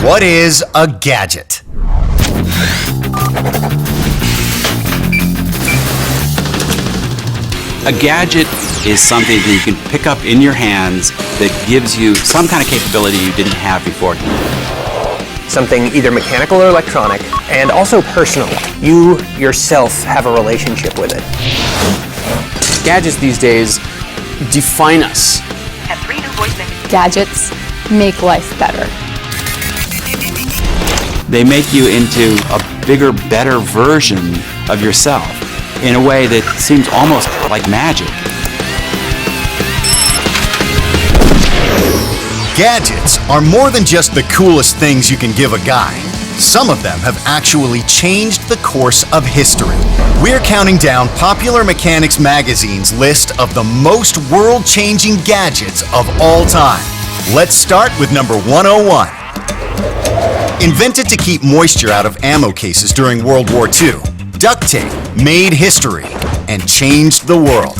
What is a gadget? A gadget is something that you can pick up in your hands that gives you some kind of capability you didn't have before. Something either mechanical or electronic, and also personal. You yourself have a relationship with it. Gadgets these days define us. Gadgets make life better. They make you into a bigger, better version of yourself in a way that seems almost like magic. Gadgets are more than just the coolest things you can give a guy. Some of them have actually changed the course of history. We're counting down Popular Mechanics Magazine's list of the most world-changing gadgets of all time. Let's start with number 101. Invented to keep moisture out of ammo cases during World War II, duct tape made history and changed the world.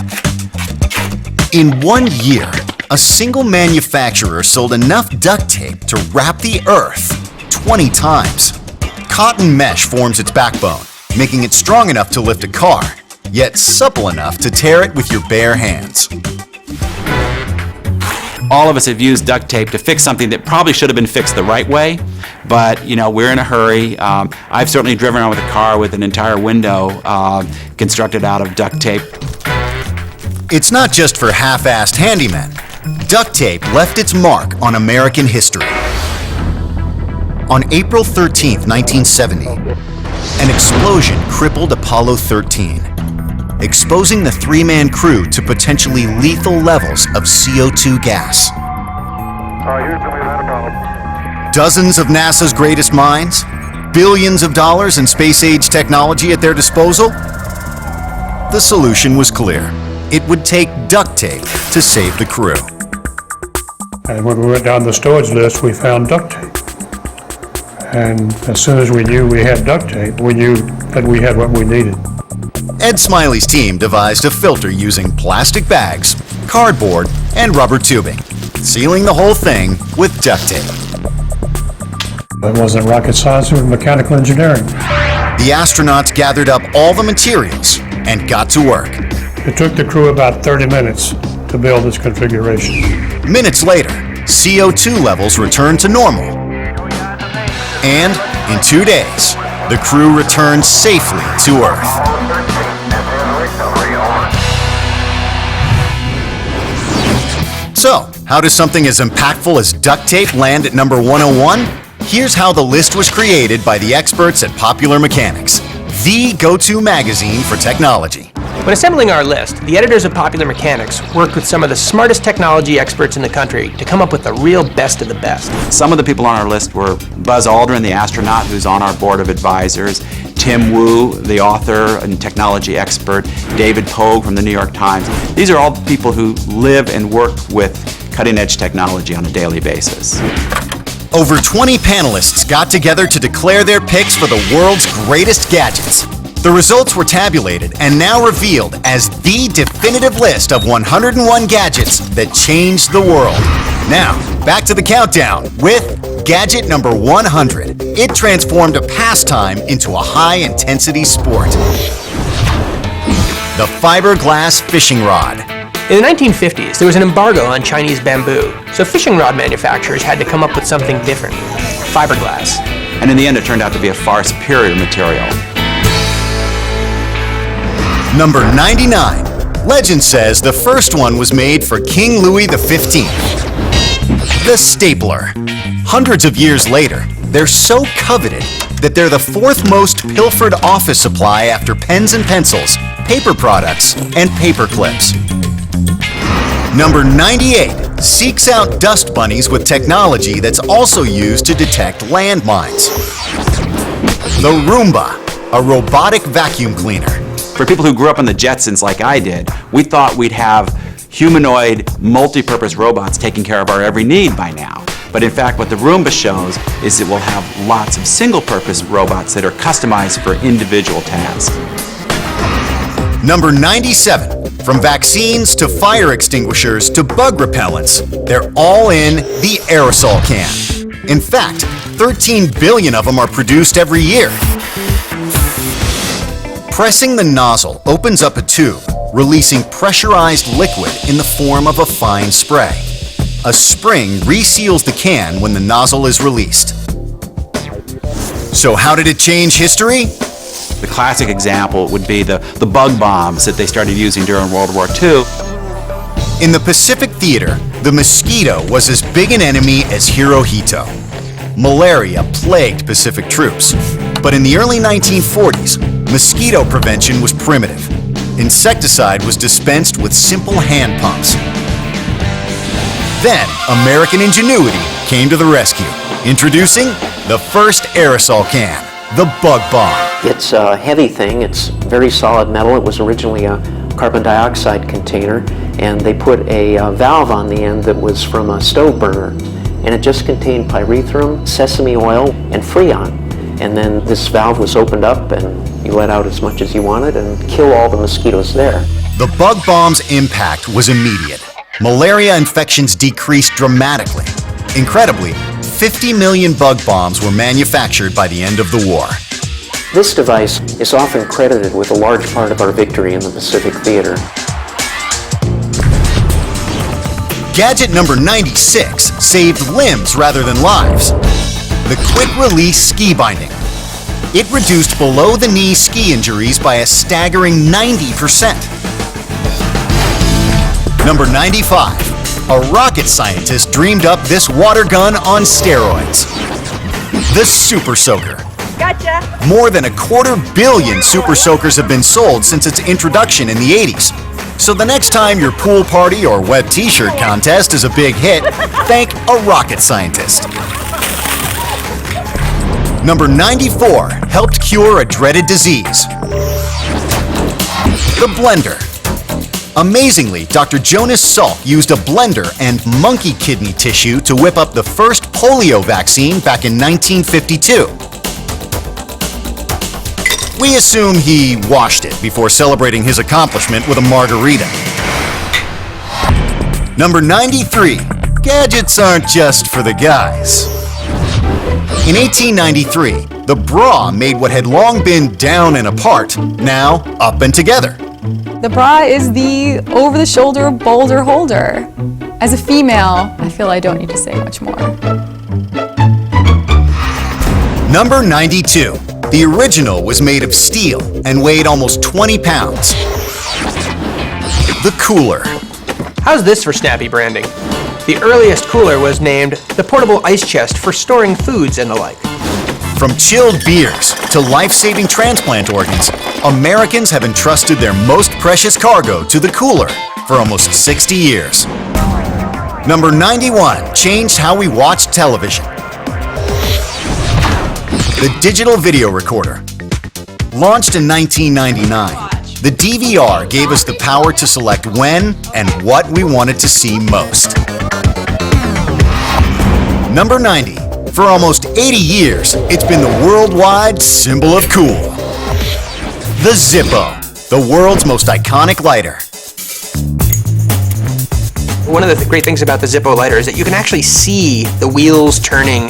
In 1 year, a single manufacturer sold enough duct tape to wrap the earth 20 times. Cotton mesh forms its backbone, making it strong enough to lift a car, yet supple enough to tear it with your bare hands. All of us have used duct tape to fix something that probably should have been fixed the right way, but we're in a hurry. I've certainly driven around with a car with an entire window constructed out of duct tape. It's not just for half-assed handymen. Duct tape left its mark on American history. On April 13, 1970, an explosion crippled Apollo 13, exposing the three-man crew to potentially lethal levels of CO2 gas. Dozens of NASA's greatest minds, billions of dollars in space-age technology at their disposal? The solution was clear. It would take duct tape to save the crew. And when we went down the storage list, we found duct tape. And as soon as we knew we had duct tape, we knew that we had what we needed. Ed Smiley's team devised a filter using plastic bags, cardboard, and rubber tubing, sealing the whole thing with duct tape. It wasn't rocket science, it was mechanical engineering. The astronauts gathered up all the materials and got to work. It took the crew about 30 minutes to build this configuration. Minutes later, CO2 levels returned to normal. And in 2 days, the crew returned safely to Earth. So, how does something as impactful as duct tape land at number 101? Here's how the list was created by the experts at Popular Mechanics, the go-to magazine for technology. When assembling our list, the editors of Popular Mechanics worked with some of the smartest technology experts in the country to come up with the real best of the best. Some of the people on our list were Buzz Aldrin, the astronaut who's on our board of advisors, Tim Wu, the author and technology expert, David Pogue from the New York Times. These are all people who live and work with cutting-edge technology on a daily basis. Over 20 panelists got together to declare their picks for the world's greatest gadgets. The results were tabulated and now revealed as the definitive list of 101 gadgets that changed the world. Now, back to the countdown with gadget number 100. It transformed a pastime into a high-intensity sport. The fiberglass fishing rod. In the 1950s, there was an embargo on Chinese bamboo, so fishing rod manufacturers had to come up with something different: fiberglass. And in the end, it turned out to be a far superior material. Number 99. Legend says the first one was made for King Louis XV. The stapler. Hundreds of years later, they're so coveted that they're the fourth most pilfered office supply after pens and pencils, paper products, and paper clips. Number 98 seeks out dust bunnies with technology that's also used to detect landmines. The Roomba, a robotic vacuum cleaner. For people who grew up on the Jetsons like I did, we thought we'd have humanoid, multi-purpose robots taking care of our every need by now. But in fact, what the Roomba shows is it will have lots of single-purpose robots that are customized for individual tasks. Number 97. From vaccines to fire extinguishers to bug repellents, they're all in the aerosol can. In fact, 13 billion of them are produced every year. Pressing the nozzle opens up a tube, releasing pressurized liquid in the form of a fine spray. A spring reseals the can when the nozzle is released. So how did it change history? The classic example would be the bug bombs that they started using during World War II. In the Pacific Theater, the mosquito was as big an enemy as Hirohito. Malaria plagued Pacific troops. But in the early 1940s, mosquito prevention was primitive. Insecticide was dispensed with simple hand pumps. Then, American ingenuity came to the rescue, introducing the first aerosol can, the Bug Bomb. It's a heavy thing. It's very solid metal. It was originally a carbon dioxide container, and they put a valve on the end that was from a stove burner, and it just contained pyrethrum, sesame oil, and Freon. And then this valve was opened up, and you let out as much as you wanted and kill all the mosquitoes there. The Bug Bomb's impact was immediate. Malaria infections decreased dramatically. Incredibly, 50 million bug bombs were manufactured by the end of the war. This device is often credited with a large part of our victory in the Pacific Theater. Gadget number 96 saved limbs rather than lives. The quick-release ski binding. It reduced below-the-knee ski injuries by a staggering 90%. Number 95. A rocket scientist dreamed up this water gun on steroids. The Super Soaker. Gotcha! More than 250 million Super Soakers have been sold since its introduction in the 80s. So the next time your pool party or wet t-shirt contest is a big hit, thank a rocket scientist. Number 94 helped cure a dreaded disease. The blender. Amazingly, Dr. Jonas Salk used a blender and monkey kidney tissue to whip up the first polio vaccine back in 1952. We assume he washed it before celebrating his accomplishment with a margarita. Number 93. Gadgets aren't just for the guys. In 1893, the bra made what had long been down and apart, now up and together. The bra is the over-the-shoulder boulder holder. As a female, I feel I don't need to say much more. Number 92. The original was made of steel and weighed almost 20 pounds. The cooler. How's this for snappy branding? The earliest cooler was named the portable ice chest for storing foods and the like. From chilled beers to life-saving transplant organs, Americans have entrusted their most precious cargo to the cooler for almost 60 years. Number 91 changed how we watch television. The digital video recorder. Launched in 1999, the DVR gave us the power to select when and what we wanted to see most. Number 90. For almost 80 years, it's been the worldwide symbol of cool. The Zippo, the world's most iconic lighter. One of the great things about the Zippo lighter is that you can actually see the wheels turning.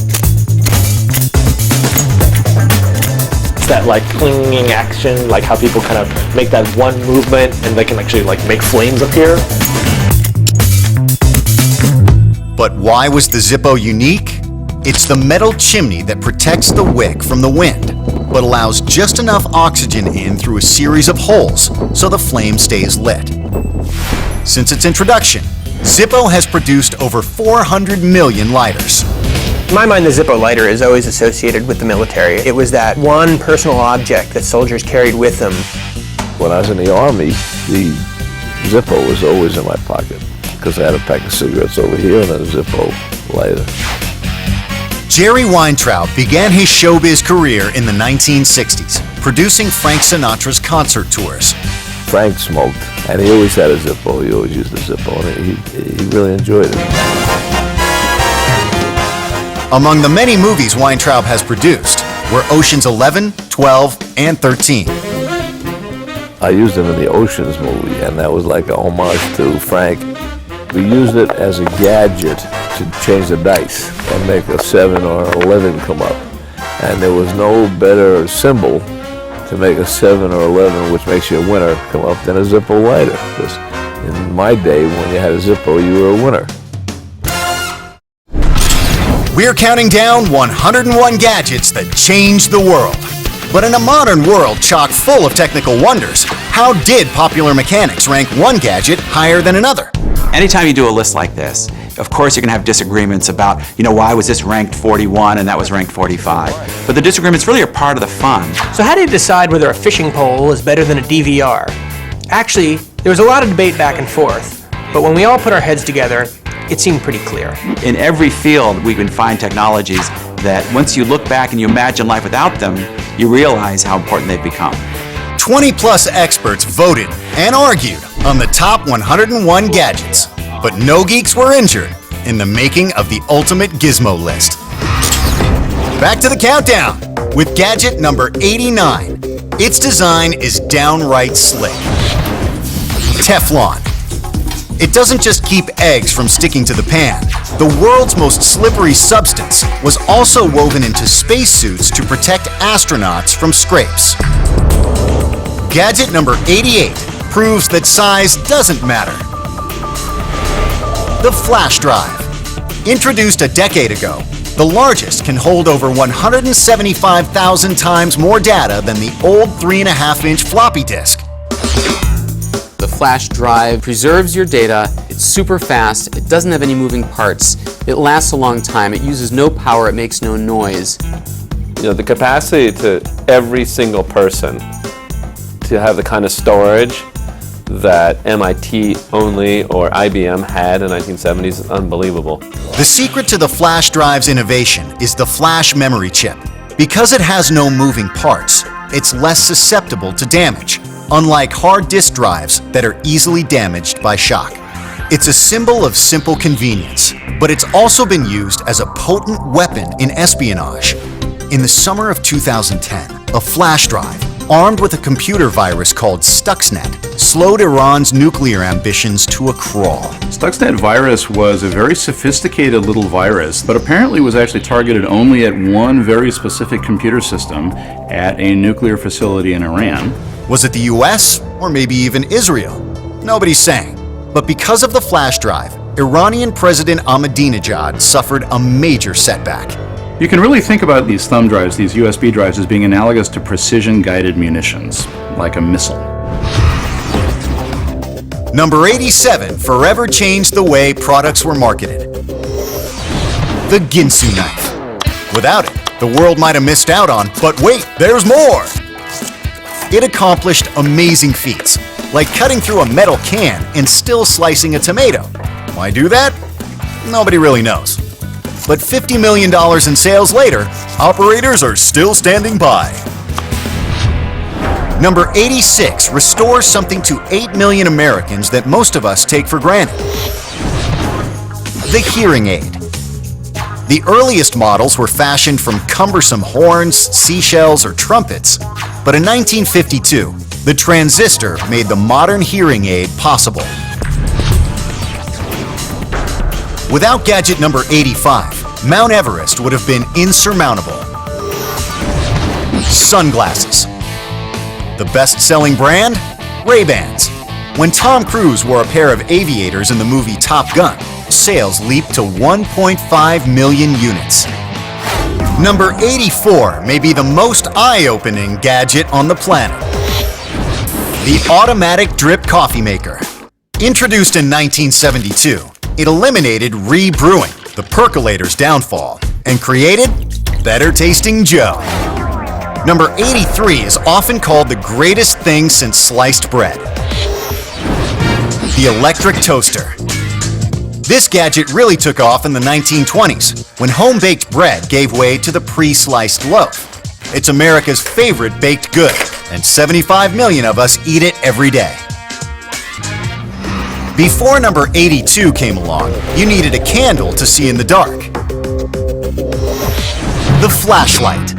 That like clinging action, like how people kind of make that one movement and they can actually like make flames appear. But why was the Zippo unique? It's the metal chimney that protects the wick from the wind, but allows just enough oxygen in through a series of holes so the flame stays lit. Since its introduction, Zippo has produced over 400 million lighters. In my mind, the Zippo lighter is always associated with the military. It was that one personal object that soldiers carried with them. When I was in the Army, the Zippo was always in my pocket because I had a pack of cigarettes over here and a Zippo lighter. Jerry Weintraub began his showbiz career in the 1960s, producing Frank Sinatra's concert tours. Frank smoked, and he always had a Zippo. He always used a Zippo, and he really enjoyed it. Among the many movies Weintraub has produced were Oceans 11, 12, and 13. I used him in the Oceans movie, and that was like a homage to Frank. We used it as a gadget to change the dice and make a 7 or 11 come up. And there was no better symbol to make a 7 or 11, which makes you a winner, come up than a Zippo lighter. Because in my day, when you had a Zippo, you were a winner. We're counting down 101 gadgets that changed the world. But in a modern world chock full of technical wonders, how did Popular Mechanics rank one gadget higher than another? Anytime you do a list like this, of course you're going to have disagreements about, why was this ranked 41 and that was ranked 45. But the disagreements really are part of the fun. So how do you decide whether a fishing pole is better than a DVR? Actually, there was a lot of debate back and forth, but when we all put our heads together, it seemed pretty clear. In every field, we can find technologies that once you look back and you imagine life without them, you realize how important they've become. 20-plus experts voted and argued on the top 101 gadgets, but no geeks were injured in the making of the ultimate gizmo list. Back to the countdown with gadget number 89. Its design is downright slick. Teflon. It doesn't just keep eggs from sticking to the pan. The world's most slippery substance was also woven into spacesuits to protect astronauts from scrapes. Gadget number 88 proves that size doesn't matter. The flash drive. Introduced a decade ago, the largest can hold over 175,000 times more data than the old 3.5-inch floppy disk. The flash drive preserves your data, it's super fast, it doesn't have any moving parts, it lasts a long time, it uses no power, it makes no noise. The capacity to every single person to have the kind of storage that MIT only or IBM had in the 1970s is unbelievable. The secret to the flash drive's innovation is the flash memory chip. Because it has no moving parts, it's less susceptible to damage, unlike hard disk drives that are easily damaged by shock. It's a symbol of simple convenience, but it's also been used as a potent weapon in espionage. In the summer of 2010, a flash drive, armed with a computer virus called Stuxnet, slowed Iran's nuclear ambitions to a crawl. Stuxnet virus was a very sophisticated little virus, but apparently was actually targeted only at one very specific computer system at a nuclear facility in Iran. Was it the US or maybe even Israel? Nobody's saying. But because of the flash drive, Iranian President Ahmadinejad suffered a major setback. You can really think about these thumb drives, these USB drives, as being analogous to precision-guided munitions, like a missile. Number 87 forever changed the way products were marketed. The Ginsu knife. Without it, the world might have missed out on, but wait, there's more! It accomplished amazing feats, like cutting through a metal can and still slicing a tomato. Why do that? Nobody really knows. But $50 million in sales later, operators are still standing by. Number 86 restores something to 8 million Americans that most of us take for granted. The hearing aid. The earliest models were fashioned from cumbersome horns, seashells, or trumpets, but in 1952, the transistor made the modern hearing aid possible. Without gadget number 85, Mount Everest would have been insurmountable. Sunglasses. The best-selling brand? Ray-Bans. When Tom Cruise wore a pair of aviators in the movie Top Gun, sales leaped to 1.5 million units. Number 84 may be the most eye-opening gadget on the planet. The automatic drip coffee maker. Introduced in 1972, it eliminated re-brewing, the percolator's downfall, and created better-tasting Joe. Number 83 is often called the greatest thing since sliced bread. The electric toaster. This gadget really took off in the 1920s, when home-baked bread gave way to the pre-sliced loaf. It's America's favorite baked good, and 75 million of us eat it every day. Before number 82 came along, you needed a candle to see in the dark. The flashlight.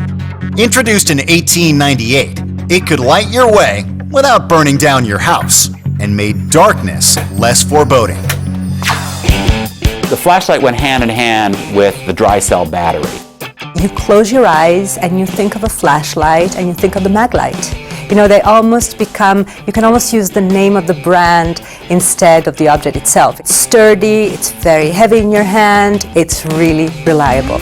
Introduced in 1898, it could light your way without burning down your house and made darkness less foreboding. The flashlight went hand in hand with the dry cell battery. You close your eyes and you think of a flashlight and you think of the Maglite. You know, they almost become, you can almost use the name of the brand instead of the object itself. It's sturdy, it's very heavy in your hand, it's really reliable.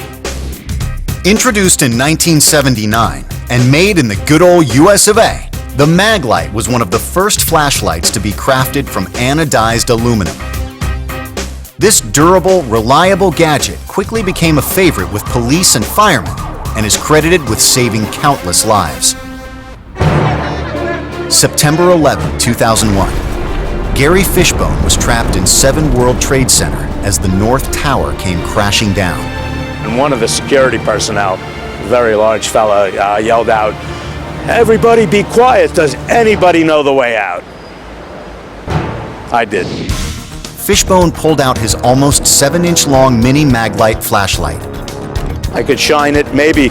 Introduced in 1979 and made in the good old US of A, the Maglite was one of the first flashlights to be crafted from anodized aluminum. This durable, reliable gadget quickly became a favorite with police and firemen and is credited with saving countless lives. September 11, 2001. Gary Fishbone was trapped in 7 World Trade Center as the North Tower came crashing down. And one of the security personnel, a very large fella, yelled out, "Everybody be quiet, does anybody know the way out?" I did. Fishbone pulled out his almost 7-inch long mini Maglite flashlight. I could shine it maybe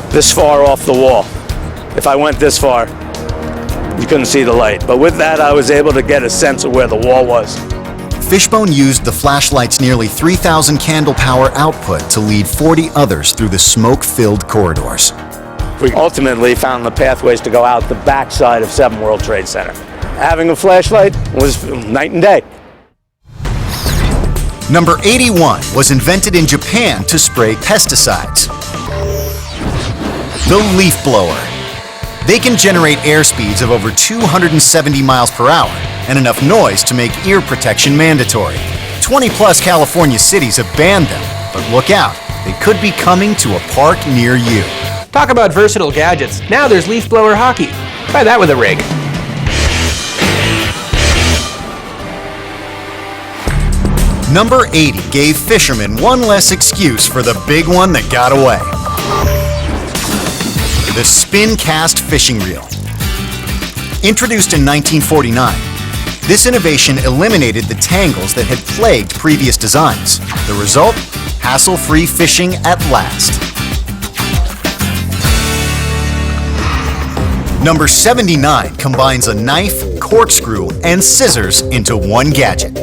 this far off the wall. If I went this far, you couldn't see the light. But with that, I was able to get a sense of where the wall was. Fishbone used the flashlight's nearly 3,000 candle power output to lead 40 others through the smoke-filled corridors. We ultimately found the pathways to go out the backside of 7 World Trade Center. Having a flashlight was night and day. Number 81 was invented in Japan to spray pesticides. The leaf blower. They can generate air speeds of over 270 miles per hour and enough noise to make ear protection mandatory. 20-plus California cities have banned them, but look out, they could be coming to a park near you. Talk about versatile gadgets. Now there's leaf blower hockey. Try that with a rig. Number 80 gave fishermen one less excuse for the big one that got away. The Spin Cast Fishing Reel. Introduced in 1949, this innovation eliminated the tangles that had plagued previous designs. The result? Hassle-free fishing at last. Number 79 combines a knife, corkscrew, and scissors into one gadget.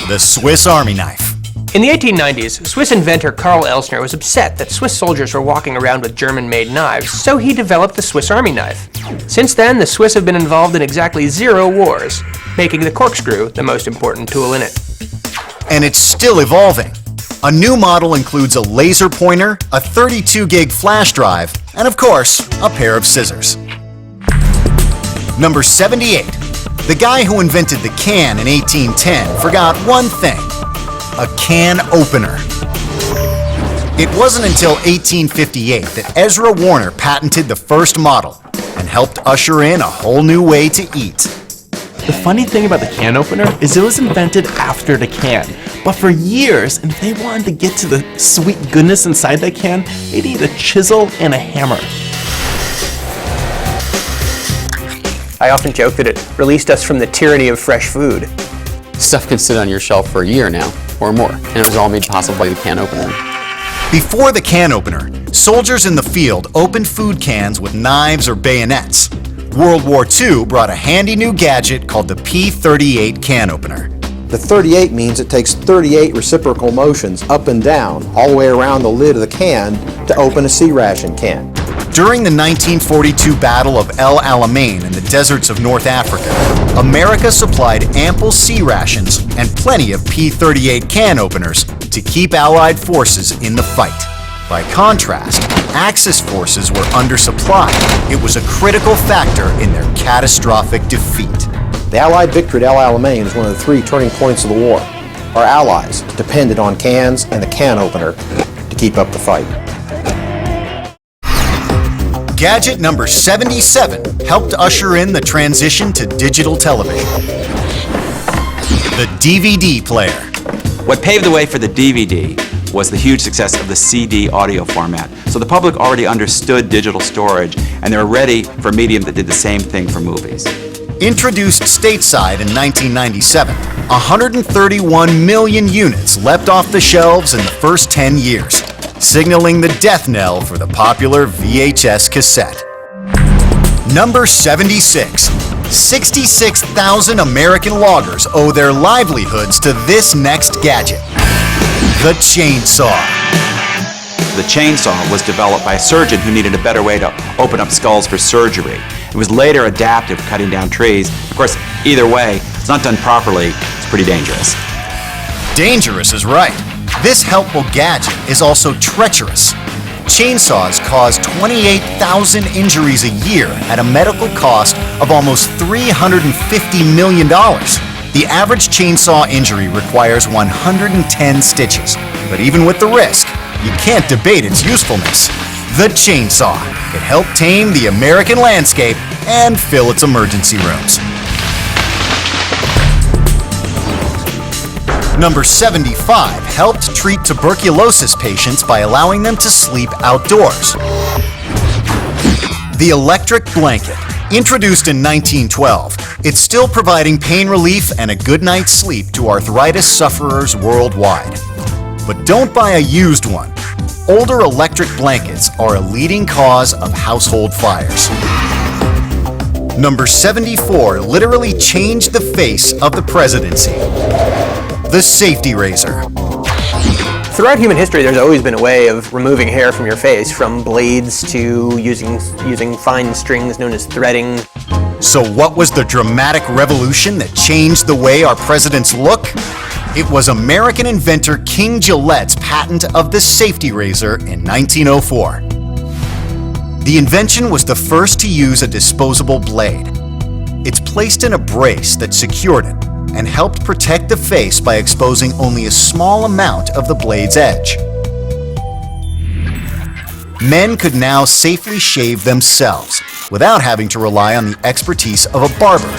The Swiss Army knife. In the 1890s, Swiss inventor Karl Elsner was upset that Swiss soldiers were walking around with German-made knives, so he developed the Swiss Army knife. Since then, the Swiss have been involved in exactly 0 wars, making the corkscrew the most important tool in it. And it's still evolving. A new model includes a laser pointer, a 32-gig flash drive, and of course, a pair of scissors. Number 78. The guy who invented the can in 1810 forgot one thing: a can opener. It wasn't until 1858 that Ezra Warner patented the first model and helped usher in a whole new way to eat. The funny thing about the can opener is it was invented after the can, but for years, and if they wanted to get to the sweet goodness inside that can, they'd need a chisel and a hammer. I often joke that it released us from the tyranny of fresh food. Stuff can sit on your shelf for a year now, or more, and it was all made possible by the can opener. Before the can opener, soldiers in the field opened food cans with knives or bayonets. World War II brought a handy new gadget called the P-38 can opener. The 38 means it takes 38 reciprocal motions up and down all the way around the lid of the can to open a sea ration can. During the 1942 Battle of El Alamein in the deserts of North Africa, America supplied ample sea rations and plenty of P-38 can openers to keep Allied forces in the fight. By contrast, Axis forces were undersupplied. It was a critical factor in their catastrophic defeat. The Allied victory at El Alamein is one of the 3 turning points of the war. Our allies depended on cans and the can opener to keep up the fight. Gadget number 77 helped usher in the transition to digital television. The DVD player. What paved the way for the DVD was the huge success of the CD audio format. So the public already understood digital storage, and they were ready for a medium that did the same thing for movies. Introduced stateside in 1997, 131 million units leapt off the shelves in the first 10 years, signaling the death knell for the popular VHS cassette. Number 76. 66,000 American loggers owe their livelihoods to this next gadget, the chainsaw. The chainsaw was developed by a surgeon who needed a better way to open up skulls for surgery. It was later adapted for cutting down trees. Of course, either way, it's not done properly, it's pretty dangerous. Dangerous is right. This helpful gadget is also treacherous. Chainsaws cause 28,000 injuries a year at a medical cost of almost $350 million. The average chainsaw injury requires 110 stitches, but even with the risk, you can't debate its usefulness. The chainsaw. It helped tame the American landscape and fill its emergency rooms. Number 75 helped treat tuberculosis patients by allowing them to sleep outdoors. The electric blanket. Introduced in 1912, it's still providing pain relief and a good night's sleep to arthritis sufferers worldwide. But don't buy a used one. Older electric blankets are a leading cause of household fires. Number 74 literally changed the face of the presidency. The safety razor. Throughout human history, there's always been a way of removing hair from your face, from blades to using fine strings known as threading. So what was the dramatic revolution that changed the way our presidents look? It was American inventor King Gillette's patent of the safety razor in 1904. The invention was the first to use a disposable blade. It's placed in a brace that secured it and helped protect the face by exposing only a small amount of the blade's edge. Men could now safely shave themselves without having to rely on the expertise of a barber.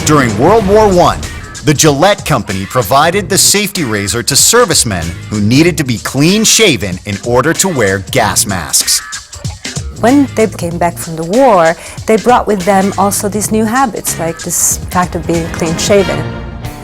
During World War I, the Gillette Company provided the safety razor to servicemen who needed to be clean-shaven in order to wear gas masks. When they came back from the war, they brought with them also these new habits, like this fact of being clean-shaven.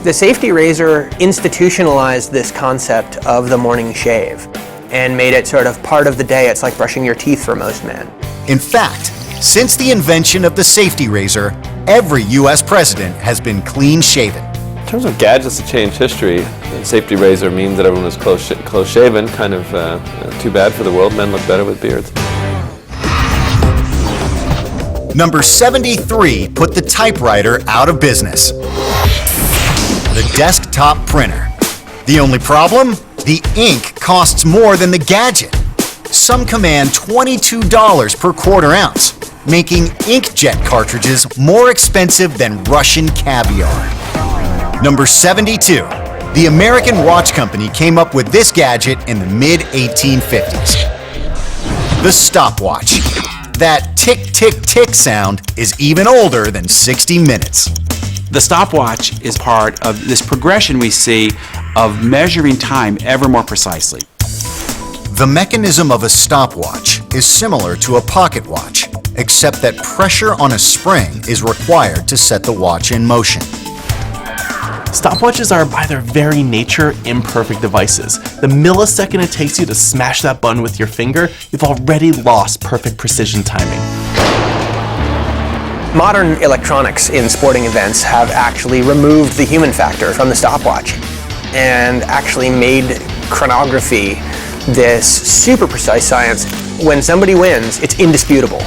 The safety razor institutionalized this concept of the morning shave and made it sort of part of the day. It's like brushing your teeth for most men. In fact, since the invention of the safety razor, every U.S. president has been clean-shaven. In terms of gadgets that change history, the safety razor means that everyone is close-shaven, kind of too bad for the world. Men look better with beards. Number 73 put the typewriter out of business. The desktop printer. The only problem? The ink costs more than the gadget. Some command $22 per quarter ounce, making inkjet cartridges more expensive than Russian caviar. Number 72. The American Watch Company came up with this gadget in the mid-1850s. The stopwatch. That tick-tick-tick sound is even older than 60 minutes. The stopwatch is part of this progression we see of measuring time ever more precisely. The mechanism of a stopwatch is similar to a pocket watch, except that pressure on a spring is required to set the watch in motion. Stopwatches are, by their very nature, imperfect devices. The millisecond it takes you to smash that button with your finger, you've already lost perfect precision timing. Modern electronics in sporting events have actually removed the human factor from the stopwatch and actually made chronography this super precise science. When somebody wins, it's indisputable.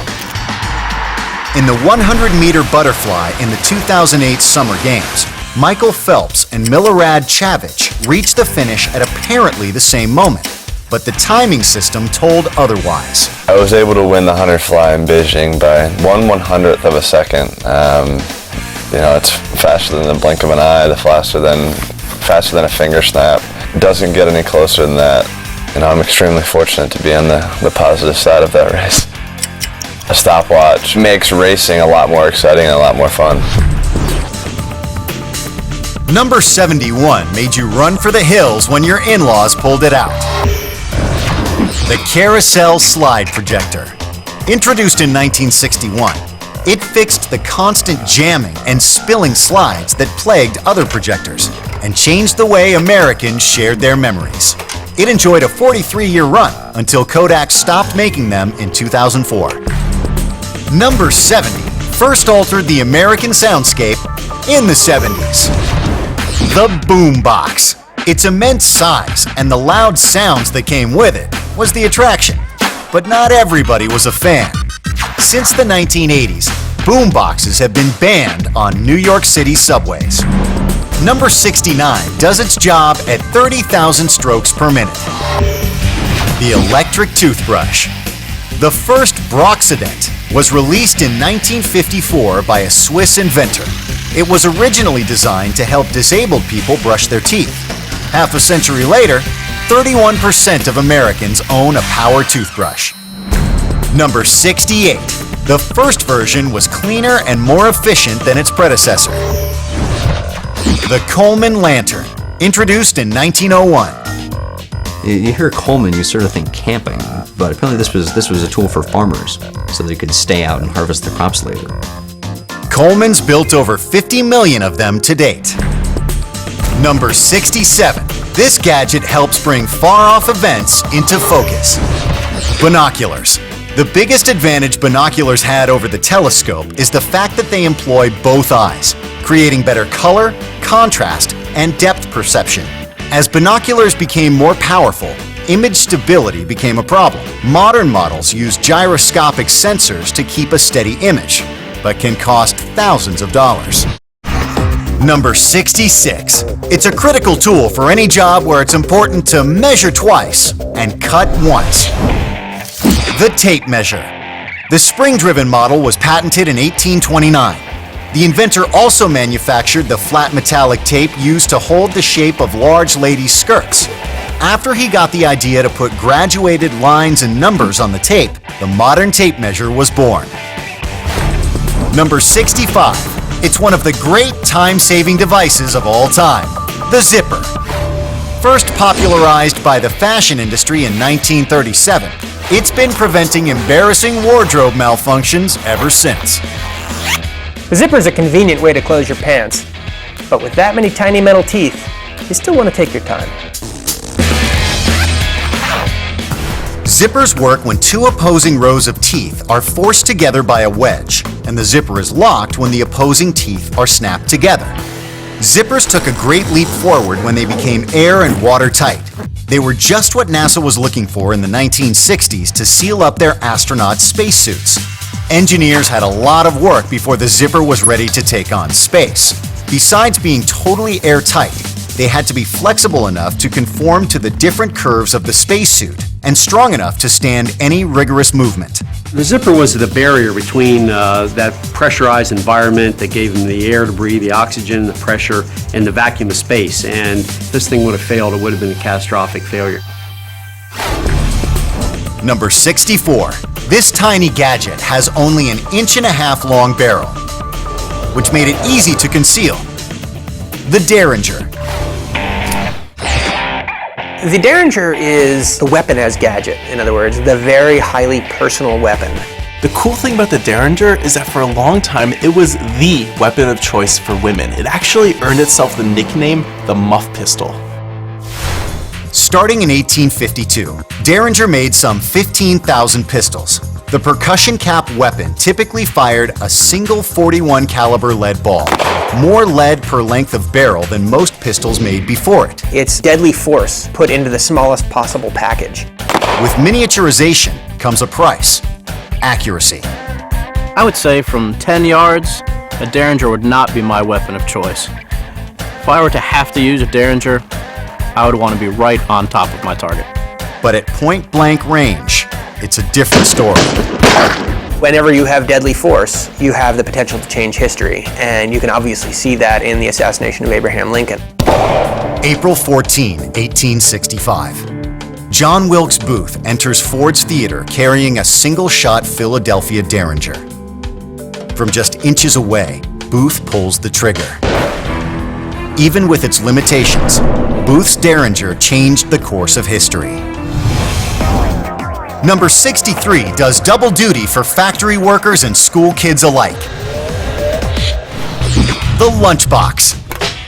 In the 100-meter butterfly in the 2008 Summer Games, Michael Phelps and Milorad Cavich reached the finish at apparently the same moment, but the timing system told otherwise. I was able to win the 100 fly in Beijing by 1/100th of a second. It's faster than the blink of an eye, faster than a finger snap. Doesn't get any closer than that. I'm extremely fortunate to be on the positive side of that race. A stopwatch makes racing a lot more exciting and a lot more fun. Number 71 made you run for the hills when your in-laws pulled it out. The Carousel Slide Projector. Introduced in 1961, it fixed the constant jamming and spilling slides that plagued other projectors and changed the way Americans shared their memories. It enjoyed a 43-year run until Kodak stopped making them in 2004. Number 70 first altered the American soundscape in the 70s. The boombox. Its immense size and the loud sounds that came with it was the attraction, but not everybody was a fan. Since the 1980s, boomboxes have been banned on New York City subways. Number 69 does its job at 30,000 strokes per minute. The electric toothbrush. The first Broxident was released in 1954 by a Swiss inventor. It was originally designed to help disabled people brush their teeth. Half a century later, 31% of Americans own a power toothbrush. Number 68. The first version was cleaner and more efficient than its predecessor. The Coleman Lantern, introduced in 1901. You hear Coleman, you sort of think camping, but apparently this was a tool for farmers, so they could stay out and harvest their crops later. Coleman's built over 50 million of them to date. Number 67. This gadget helps bring far-off events into focus. Binoculars. The biggest advantage binoculars had over the telescope is the fact that they employ both eyes, creating better color, contrast, and depth perception. As binoculars became more powerful, image stability became a problem. Modern models use gyroscopic sensors to keep a steady image, but can cost thousands of dollars. Number 66. It's a critical tool for any job where it's important to measure twice and cut once. The tape measure. The spring-driven model was patented in 1829. The inventor also manufactured the flat metallic tape used to hold the shape of large ladies' skirts. After he got the idea to put graduated lines and numbers on the tape, the modern tape measure was born. Number 65. It's one of the great time-saving devices of all time, the zipper. First popularized by the fashion industry in 1937, it's been preventing embarrassing wardrobe malfunctions ever since. The zipper is a convenient way to close your pants, but with that many tiny metal teeth, you still want to take your time. Zippers work when two opposing rows of teeth are forced together by a wedge, and the zipper is locked when the opposing teeth are snapped together. Zippers took a great leap forward when they became air and watertight. They were just what NASA was looking for in the 1960s to seal up their astronaut spacesuits. Engineers had a lot of work before the zipper was ready to take on space. Besides being totally airtight, they had to be flexible enough to conform to the different curves of the spacesuit and strong enough to stand any rigorous movement. The zipper was the barrier between that pressurized environment that gave them the air to breathe, the oxygen, the pressure, and the vacuum of space. And if this thing would have failed, it would have been a catastrophic failure. Number 64. This tiny gadget has only an 1.5 inch long barrel, which made it easy to conceal. The Derringer. The Derringer is the weapon as gadget, in other words, the very highly personal weapon. The cool thing about the Derringer is that for a long time, it was the weapon of choice for women. It actually earned itself the nickname the Muff Pistol. Starting in 1852, Derringer made some 15,000 pistols. The percussion cap weapon typically fired a single .41 caliber lead ball, more lead per length of barrel than most pistols made before it. It's deadly force put into the smallest possible package. With miniaturization comes a price: accuracy. I would say from 10 yards, a Derringer would not be my weapon of choice. If I were to have to use a Derringer, I would want to be right on top of my target. But at point-blank range, it's a different story. Whenever you have deadly force, you have the potential to change history, and you can obviously see that in the assassination of Abraham Lincoln. April 14, 1865. John Wilkes Booth enters Ford's Theater carrying a single-shot Philadelphia Derringer. From just inches away, Booth pulls the trigger. Even with its limitations, Booth's Derringer changed the course of history. Number 63 does double duty for factory workers and school kids alike. The lunchbox.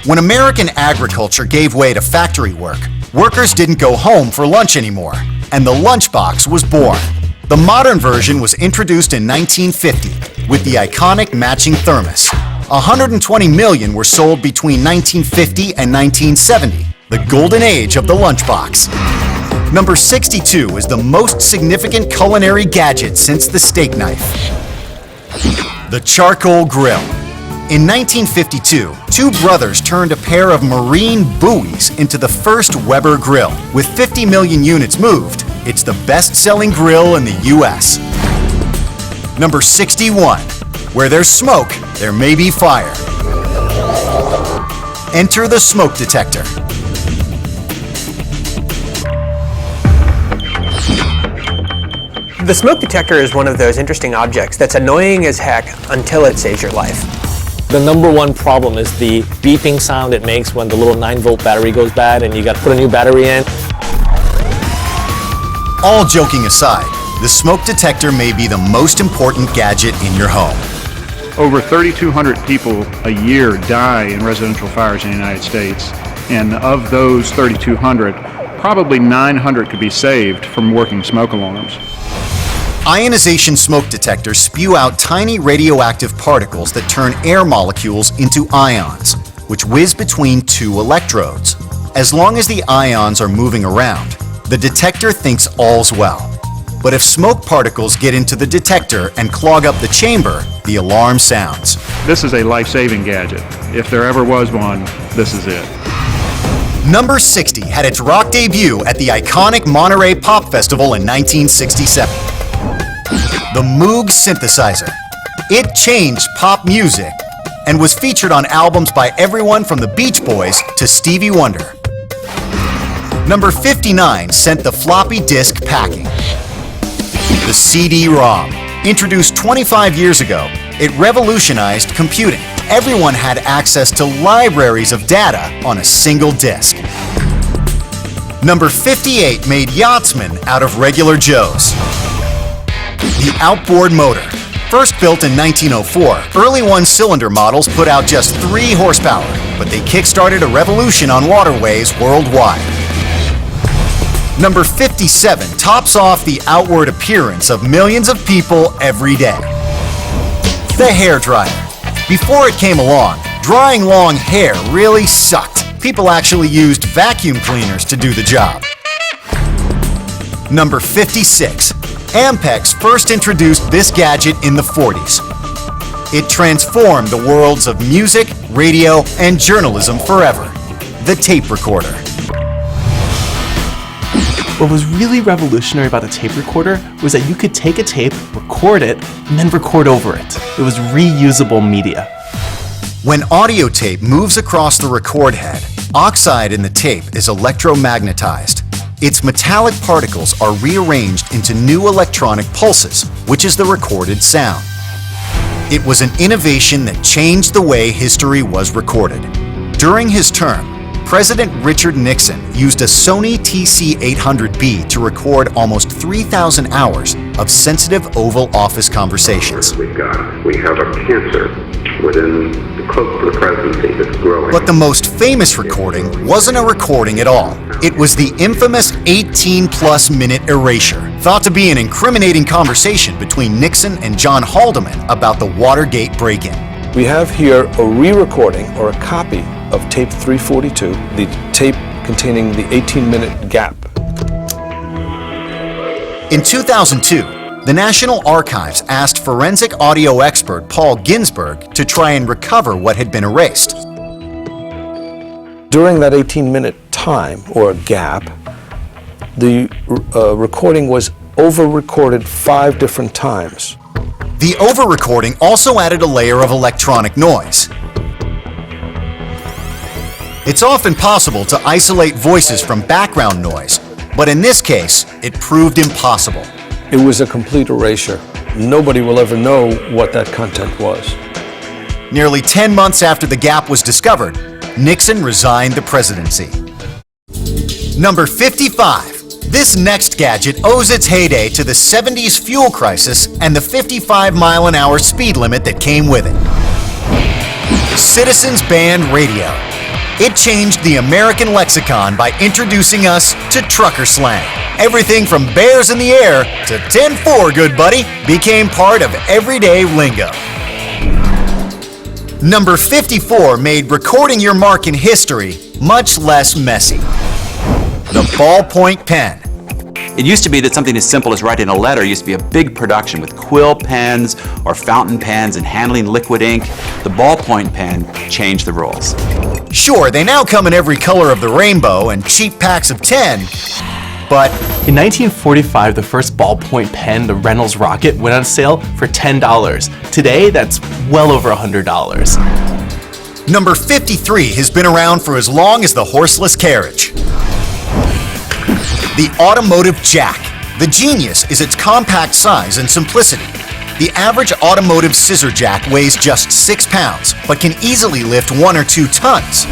When American agriculture gave way to factory work, workers didn't go home for lunch anymore, and the lunchbox was born. The modern version was introduced in 1950 with the iconic matching thermos. 120 million were sold between 1950 and 1970, the golden age of the lunchbox. Number 62 is the most significant culinary gadget since the steak knife. The charcoal grill. In 1952, two brothers turned a pair of marine buoys into the first Weber grill. With 50 million units moved, it's the best-selling grill in the US. Number 61. Where there's smoke, there may be fire. Enter the smoke detector. The smoke detector is one of those interesting objects that's annoying as heck until it saves your life. The number one problem is the beeping sound it makes when the little 9-volt battery goes bad and you got to put a new battery in. All joking aside, the smoke detector may be the most important gadget in your home. Over 3,200 people a year die in residential fires in the United States, and of those 3,200, probably 900 could be saved from working smoke alarms. Ionization smoke detectors spew out tiny radioactive particles that turn air molecules into ions, which whiz between two electrodes. As long as the ions are moving around, the detector thinks all's well. But if smoke particles get into the detector and clog up the chamber, the alarm sounds. This is a life-saving gadget. If there ever was one, this is it. Number 60 had its rock debut at the iconic Monterey Pop Festival in 1967. The Moog synthesizer. It changed pop music and was featured on albums by everyone from the Beach Boys to Stevie Wonder. Number 59 sent the floppy disk packing. The CD-ROM. Introduced 25 years ago, it revolutionized computing. Everyone had access to libraries of data on a single disk. Number 58 made yachtsmen out of regular Joes. The outboard motor. First built in 1904, early one-cylinder models put out just 3 horsepower, but they kick-started a revolution on waterways worldwide. Number 57 tops off the outward appearance of millions of people every day. The hairdryer. Before it came along, drying long hair really sucked. People actually used vacuum cleaners to do the job. Number 56. Ampex first introduced this gadget in the 40s. It transformed the worlds of music, radio, and journalism forever. The tape recorder. What was really revolutionary about the tape recorder was that you could take a tape, record it, and then record over it. It was reusable media. When audio tape moves across the record head, oxide in the tape is electromagnetized. Its metallic particles are rearranged into new electronic pulses, which is the recorded sound. It was an innovation that changed the way history was recorded. During his term, President Richard Nixon used a Sony TC-800B to record almost 3,000 hours of sensitive Oval Office conversations. We have a cancer within the close to the presidency that's growing. But the most famous recording wasn't a recording at all. It was the infamous 18-plus minute erasure, thought to be an incriminating conversation between Nixon and John Haldeman about the Watergate break-in. We have here a re-recording or a copy of tape 342, the tape containing the 18-minute gap. In 2002, the National Archives asked forensic audio expert Paul Ginsberg to try and recover what had been erased. During that 18-minute time, or gap, the recording was over-recorded 5 different times. The over-recording also added a layer of electronic noise. It's often possible to isolate voices from background noise, but in this case, it proved impossible. It was a complete erasure. Nobody will ever know what that content was. Nearly 10 months after the gap was discovered, Nixon resigned the presidency. Number 55. This next gadget owes its heyday to the 70s fuel crisis and the 55-mile-an-hour speed limit that came with it. Citizens Band Radio. It changed the American lexicon by introducing us to trucker slang. Everything from bears in the air to 10-4, good buddy, became part of everyday lingo. Number 54 made recording your mark in history much less messy. The ballpoint pen. It used to be that something as simple as writing a letter used to be a big production with quill pens or fountain pens and handling liquid ink. The ballpoint pen changed the rules. Sure, they now come in every color of the rainbow and cheap packs of 10, but in 1945, the first ballpoint pen, the Reynolds Rocket, went on sale for $10. Today, that's well over $100. Number 53 has been around for as long as the horseless carriage. The automotive jack. The genius is its compact size and simplicity. The average automotive scissor jack weighs just 6 pounds, but can easily lift 1 or 2 tons.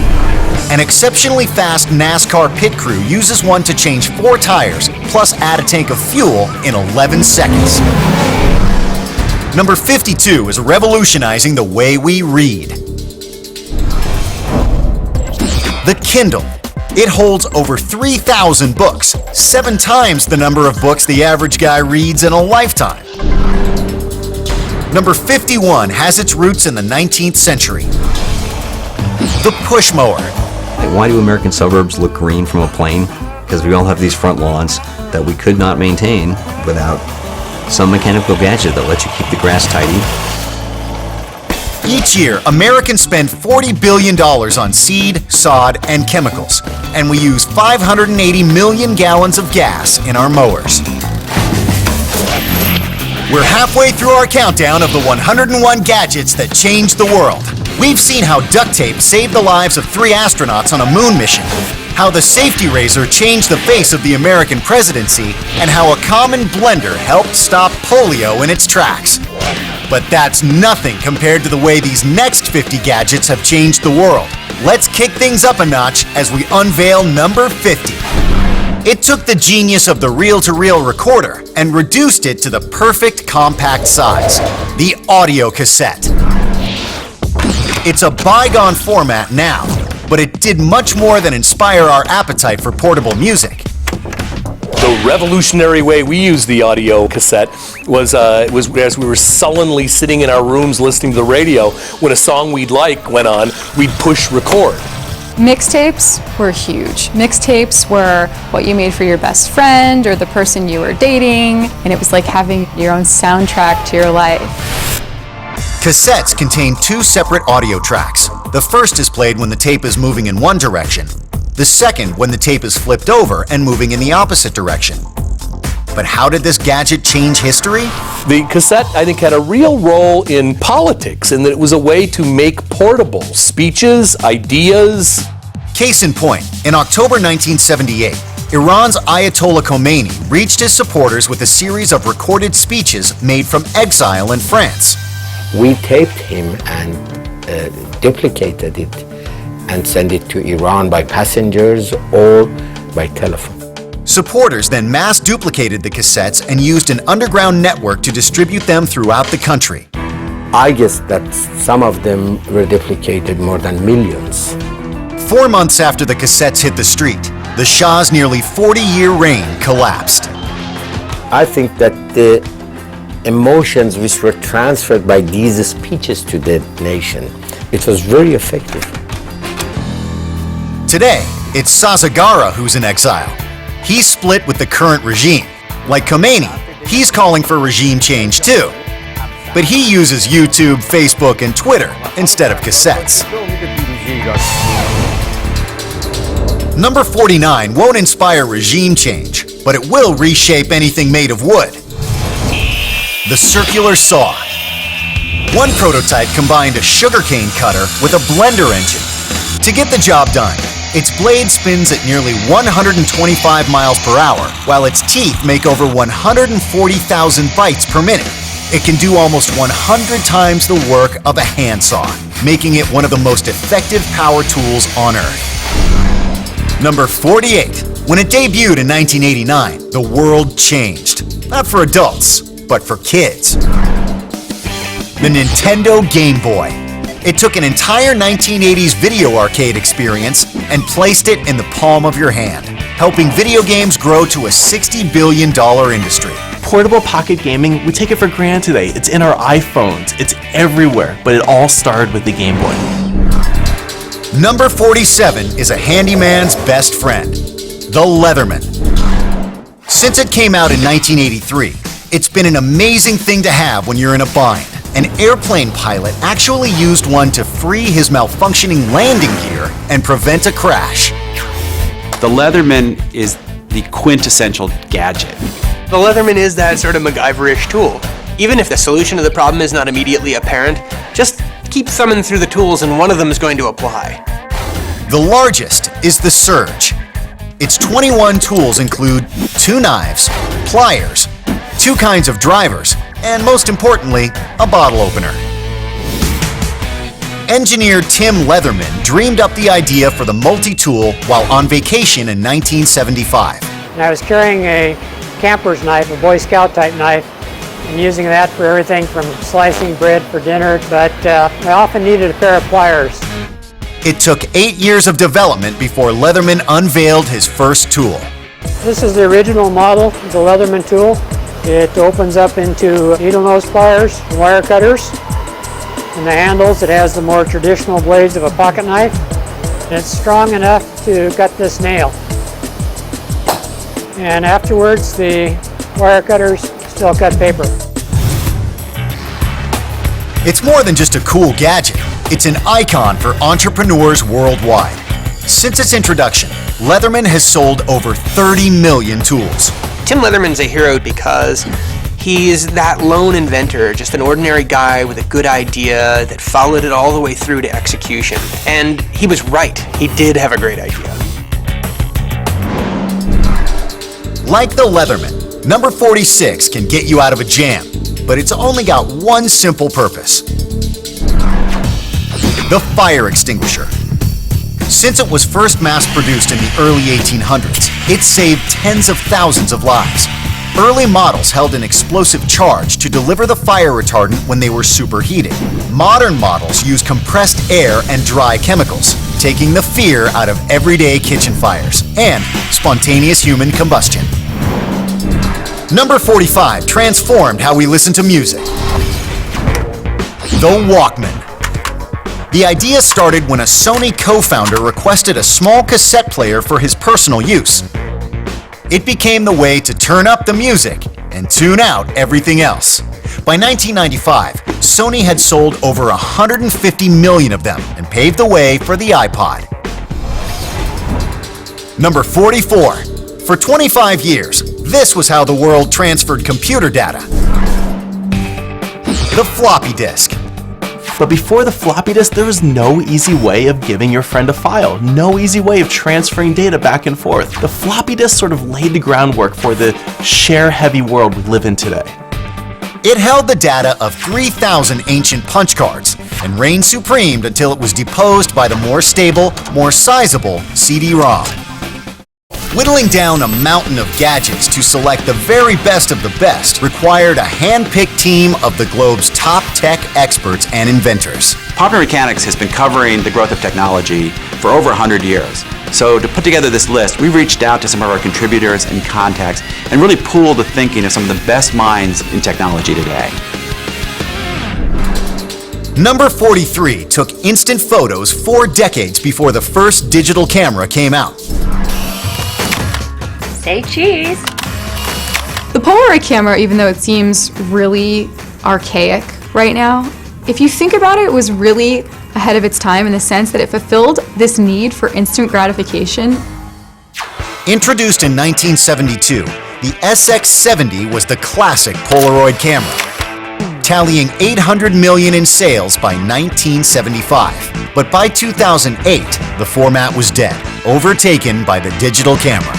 An exceptionally fast NASCAR pit crew uses one to change 4 tires, plus add a tank of fuel in 11 seconds. Number 52 is revolutionizing the way we read. The Kindle. It holds over 3,000 books, 7 times the number of books the average guy reads in a lifetime. Number 51 has its roots in the 19th century. The push mower. Why do American suburbs look green from a plane? Because we all have these front lawns that we could not maintain without some mechanical gadget that lets you keep the grass tidy. Each year, Americans spend $40 billion on seed, sod, and chemicals, and we use 580 million gallons of gas in our mowers. We're halfway through our countdown of the 101 gadgets that changed the world. We've seen how duct tape saved the lives of 3 astronauts on a moon mission, how the safety razor changed the face of the American presidency, and how a common blender helped stop polio in its tracks. But that's nothing compared to the way these next 50 gadgets have changed the world. Let's kick things up a notch as we unveil number 50. It took the genius of the reel-to-reel recorder and reduced it to the perfect compact size, the audio cassette. It's a bygone format now, but it did much more than inspire our appetite for portable music. The revolutionary way we used the audio cassette was as we were sullenly sitting in our rooms listening to the radio. When a song we'd like went on, we'd push record. Mixtapes were huge. Mixtapes were what you made for your best friend or the person you were dating, and it was like having your own soundtrack to your life. Cassettes contain 2 separate audio tracks. The first is played when the tape is moving in one direction. The second when the tape is flipped over and moving in the opposite direction. But how did this gadget change history? The cassette, I think, had a real role in politics in that it was a way to make portable speeches, ideas. Case in point, in October 1978, Iran's Ayatollah Khomeini reached his supporters with a series of recorded speeches made from exile in France. We taped him and duplicated it and sent it to Iran by passengers or by telephone. Supporters then mass duplicated the cassettes and used an underground network to distribute them throughout the country. I guess that some of them were duplicated more than millions. 4 months after the cassettes hit the street, the Shah's nearly 40-year reign collapsed. I think that the emotions which were transferred by these speeches to the nation, it was very effective. Today, it's Sazagara who's in exile. He's split with the current regime. Like Khomeini, he's calling for regime change too. But he uses YouTube, Facebook, and Twitter instead of cassettes. Number 49 won't inspire regime change, but it will reshape anything made of wood. The circular saw. One prototype combined a sugarcane cutter with a blender engine. To get the job done, its blade spins at nearly 125 miles per hour, while its teeth make over 140,000 bites per minute. It can do almost 100 times the work of a handsaw, making it one of the most effective power tools on Earth. Number 48. When it debuted in 1989, the world changed. Not for adults, but for kids. The Nintendo Game Boy. It took an entire 1980s video arcade experience and placed it in the palm of your hand, helping video games grow to a $60 billion industry. Portable pocket gaming, we take it for granted today. It's in our iPhones, it's everywhere, but it all started with the Game Boy. Number 47 is a handyman's best friend, the Leatherman. Since it came out in 1983, it's been an amazing thing to have when you're in a bind. An airplane pilot actually used one to free his malfunctioning landing gear and prevent a crash. The Leatherman is the quintessential gadget. The Leatherman is that sort of MacGyver-ish tool. Even if the solution to the problem is not immediately apparent, just keep thumbing through the tools and one of them is going to apply. The largest is the Surge. Its 21 tools include 2 knives, pliers, 2 kinds of drivers, and most importantly, a bottle opener. Engineer Tim Leatherman dreamed up the idea for the multi-tool while on vacation in 1975. And I was carrying a camper's knife, a Boy Scout type knife, and using that for everything from slicing bread for dinner, but I often needed a pair of pliers. It took 8 years of development before Leatherman unveiled his first tool. This is the original model of the Leatherman tool. It opens up into needle nose pliers, wire cutters, and the handles. It has the more traditional blades of a pocket knife. And it's strong enough to cut this nail. And afterwards, the wire cutters still cut paper. It's more than just a cool gadget. It's an icon for entrepreneurs worldwide. Since its introduction, Leatherman has sold over 30 million tools. Tim Leatherman's a hero because he's that lone inventor, just an ordinary guy with a good idea that followed it all the way through to execution. And he was right. He did have a great idea. Like the Leatherman, number 46 can get you out of a jam, but it's only got one simple purpose: the fire extinguisher. Since it was first mass-produced in the early 1800s, it saved tens of thousands of lives. Early models held an explosive charge to deliver the fire retardant when they were superheated. Modern models use compressed air and dry chemicals, taking the fear out of everyday kitchen fires and spontaneous human combustion. Number 45 transformed how we listen to music. The Walkman. The idea started when a Sony co-founder requested a small cassette player for his personal use. It became the way to turn up the music and tune out everything else. By 1995, Sony had sold over 150 million of them and paved the way for the iPod. Number 44. For 25 years, this was how the world transferred computer data. The floppy disk. But before the floppy disk, there was no easy way of giving your friend a file, no easy way of transferring data back and forth. The floppy disk sort of laid the groundwork for the share-heavy world we live in today. It held the data of 3,000 ancient punch cards and reigned supreme until it was deposed by the more stable, more sizable CD-ROM. Whittling down a mountain of gadgets to select the very best of the best required a hand-picked team of the globe's top tech experts and inventors. Popular Mechanics has been covering the growth of technology for over 100 years. So to put together this list, we reached out to some of our contributors and contacts and really pooled the thinking of some of the best minds in technology today. Number 43 took instant photos 4 decades before the first digital camera came out. Say cheese. The Polaroid camera, even though it seems really archaic right now, if you think about it, it was really ahead of its time in the sense that it fulfilled this need for instant gratification. Introduced in 1972, the SX70 was the classic Polaroid camera, tallying 800 million in sales by 1975. But by 2008, the format was dead, overtaken by the digital camera.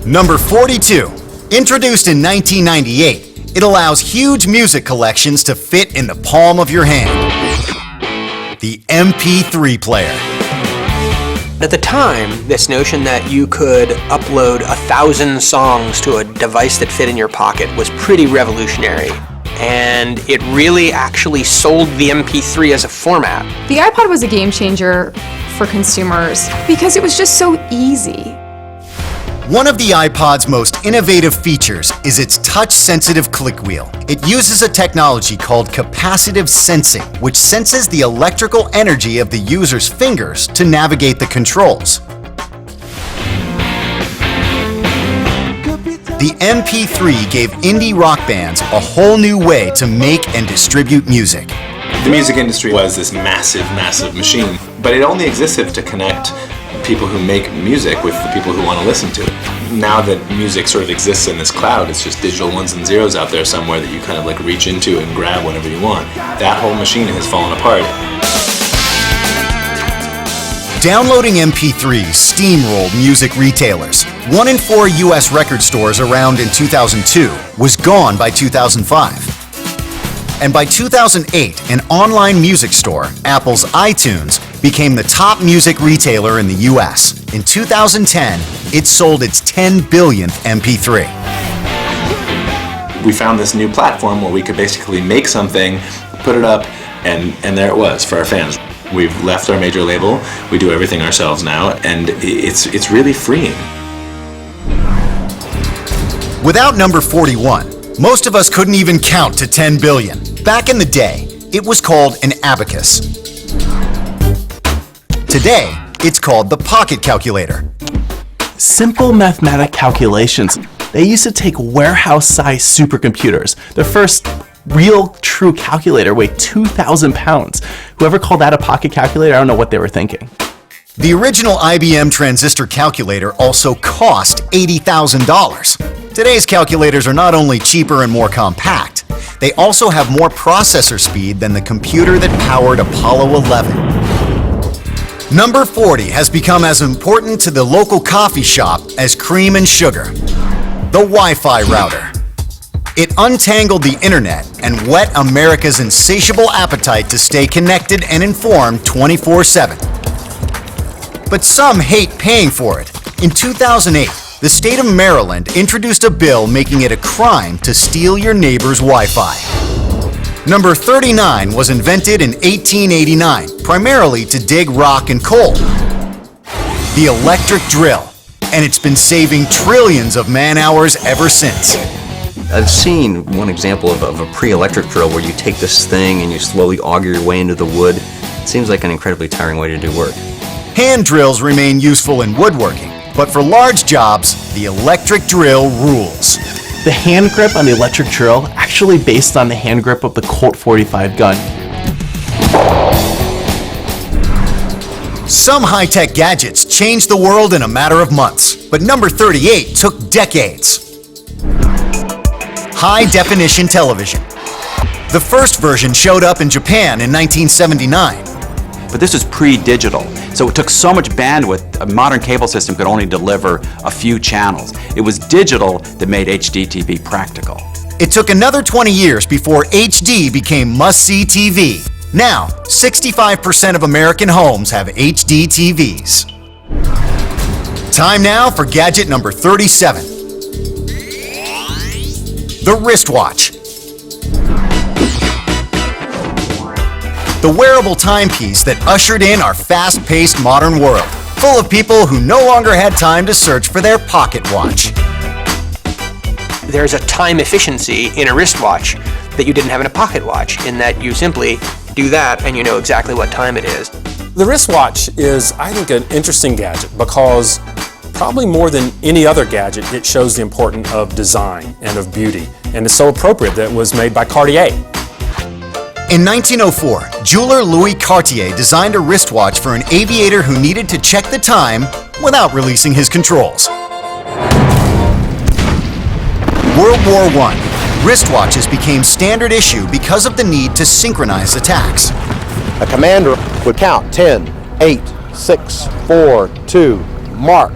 Number 42. Introduced in 1998, it allows huge music collections to fit in the palm of your hand. The MP3 player. At the time, this notion that you could upload 1,000 songs to a device that fit in your pocket was pretty revolutionary. and it really actually sold the MP3 as a format. The iPod was a game changer for consumers because it was just so easy. One of the iPod's most innovative features is its touch-sensitive click wheel. It uses a technology called capacitive sensing, which senses the electrical energy of the user's fingers to navigate the controls. The MP3 gave indie rock bands a whole new way to make and distribute music. The music industry was this massive, massive machine, but it only existed to connect people who make music with the people who want to listen to it. Now that music sort of exists in this cloud, it's just digital ones and zeros out there somewhere that you kind of like reach into and grab whenever you want. That whole machine has fallen apart. Downloading MP3s steamrolled music retailers. 1 in 4 US record stores around in 2002 was gone by 2005. And by 2008, an online music store, Apple's iTunes, became the top music retailer in the US. In 2010, it sold its 10 billionth MP3. We found this new platform where we could basically make something, put it up, and there it was for our fans. We've left our major label, we do everything ourselves now, and it's really freeing. Without number 41, most of us couldn't even count to 10 billion. Back in the day, it was called an abacus. Today, it's called the pocket calculator. Simple mathematic calculations. They used to take warehouse-sized supercomputers. The first real, true calculator weighed 2,000 pounds. Whoever called that a pocket calculator, I don't know what they were thinking. The original IBM transistor calculator also cost $80,000. Today's calculators are not only cheaper and more compact, they also have more processor speed than the computer that powered Apollo 11. Number 40 has become as important to the local coffee shop as cream and sugar. The Wi-Fi router. It untangled the internet and whet America's insatiable appetite to stay connected and informed 24/7. But some hate paying for it. In 2008, the state of Maryland introduced a bill making it a crime to steal your neighbor's Wi-Fi. Number 39 was invented in 1889, primarily to dig rock and coal. The electric drill, and it's been saving trillions of man-hours ever since. I've seen one example of a pre-electric drill where you take this thing and you slowly auger your way into the wood. It seems like an incredibly tiring way to do work. Hand drills remain useful in woodworking, but for large jobs, the electric drill rules. The hand grip on the electric drill actually based on the hand grip of the Colt 45 gun. Some high-tech gadgets changed the world in a matter of months, but number 38 took decades. High-definition television. The first version showed up in Japan in 1979. But this was pre-digital, so it took so much bandwidth, a modern cable system could only deliver a few channels. It was digital that made HD TV practical. It took another 20 years before HD became must-see TV. Now, 65% of American homes have HD TVs. Time now for gadget number 37. The wristwatch. The wearable timepiece that ushered in our fast-paced modern world, full of people who no longer had time to search for their pocket watch. There's a time efficiency in a wristwatch that you didn't have in a pocket watch, in that you simply do that and you know exactly what time it is. The wristwatch is, I think, an interesting gadget because probably more than any other gadget, it shows the importance of design and of beauty. And it's so appropriate that it was made by Cartier. In 1904, jeweler Louis Cartier designed a wristwatch for an aviator who needed to check the time without releasing his controls. World War I. Wristwatches became standard issue because of the need to synchronize attacks. A commander would count 10, 8, 6, 4, 2, mark.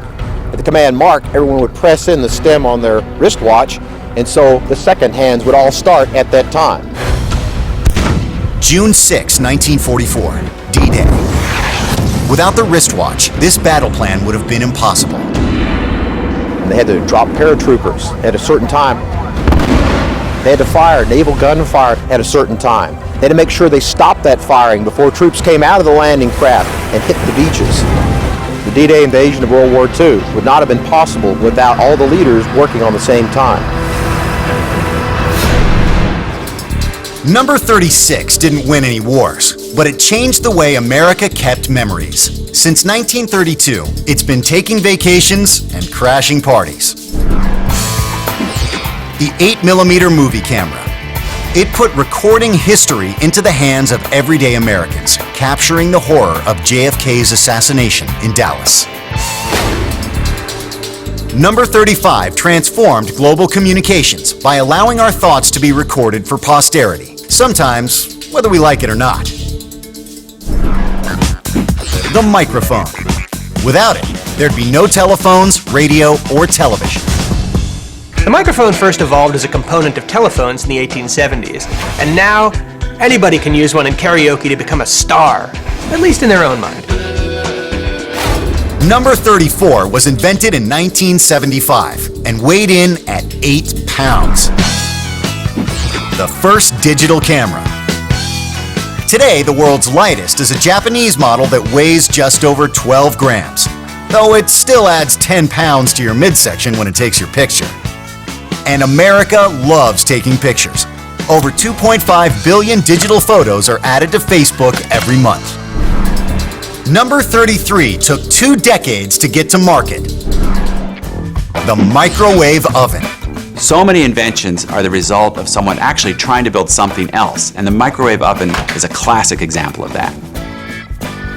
At the command mark, everyone would press in the stem on their wristwatch, and so the second hands would all start at that time. June 6, 1944, D-Day. Without the wristwatch, this battle plan would have been impossible. And they had to drop paratroopers at a certain time. They had to fire naval gunfire at a certain time. They had to make sure they stopped that firing before troops came out of the landing craft and hit the beaches. The D-Day invasion of World War II would not have been possible without all the leaders working on the same time. Number 36 didn't win any wars, but it changed the way America kept memories. Since 1932, it's been taking vacations and crashing parties. The 8mm movie camera. It put recording history into the hands of everyday Americans, capturing the horror of JFK's assassination in Dallas. Number 35 transformed global communications by allowing our thoughts to be recorded for posterity, sometimes whether we like it or not. The microphone. Without it, there'd be no telephones, radio, or television. The microphone first evolved as a component of telephones in the 1870s, and now anybody can use one in karaoke to become a star, at least in their own mind. Number 34 was invented in 1975 and weighed in at 8 pounds. The first digital camera. Today, the world's lightest is a Japanese model that weighs just over 12 grams, though it still adds 10 pounds to your midsection when it takes your picture. And America loves taking pictures. Over 2.5 billion digital photos are added to Facebook every month. Number 33 took 2 decades to get to market. The microwave oven. So many inventions are the result of someone actually trying to build something else, and the microwave oven is a classic example of that.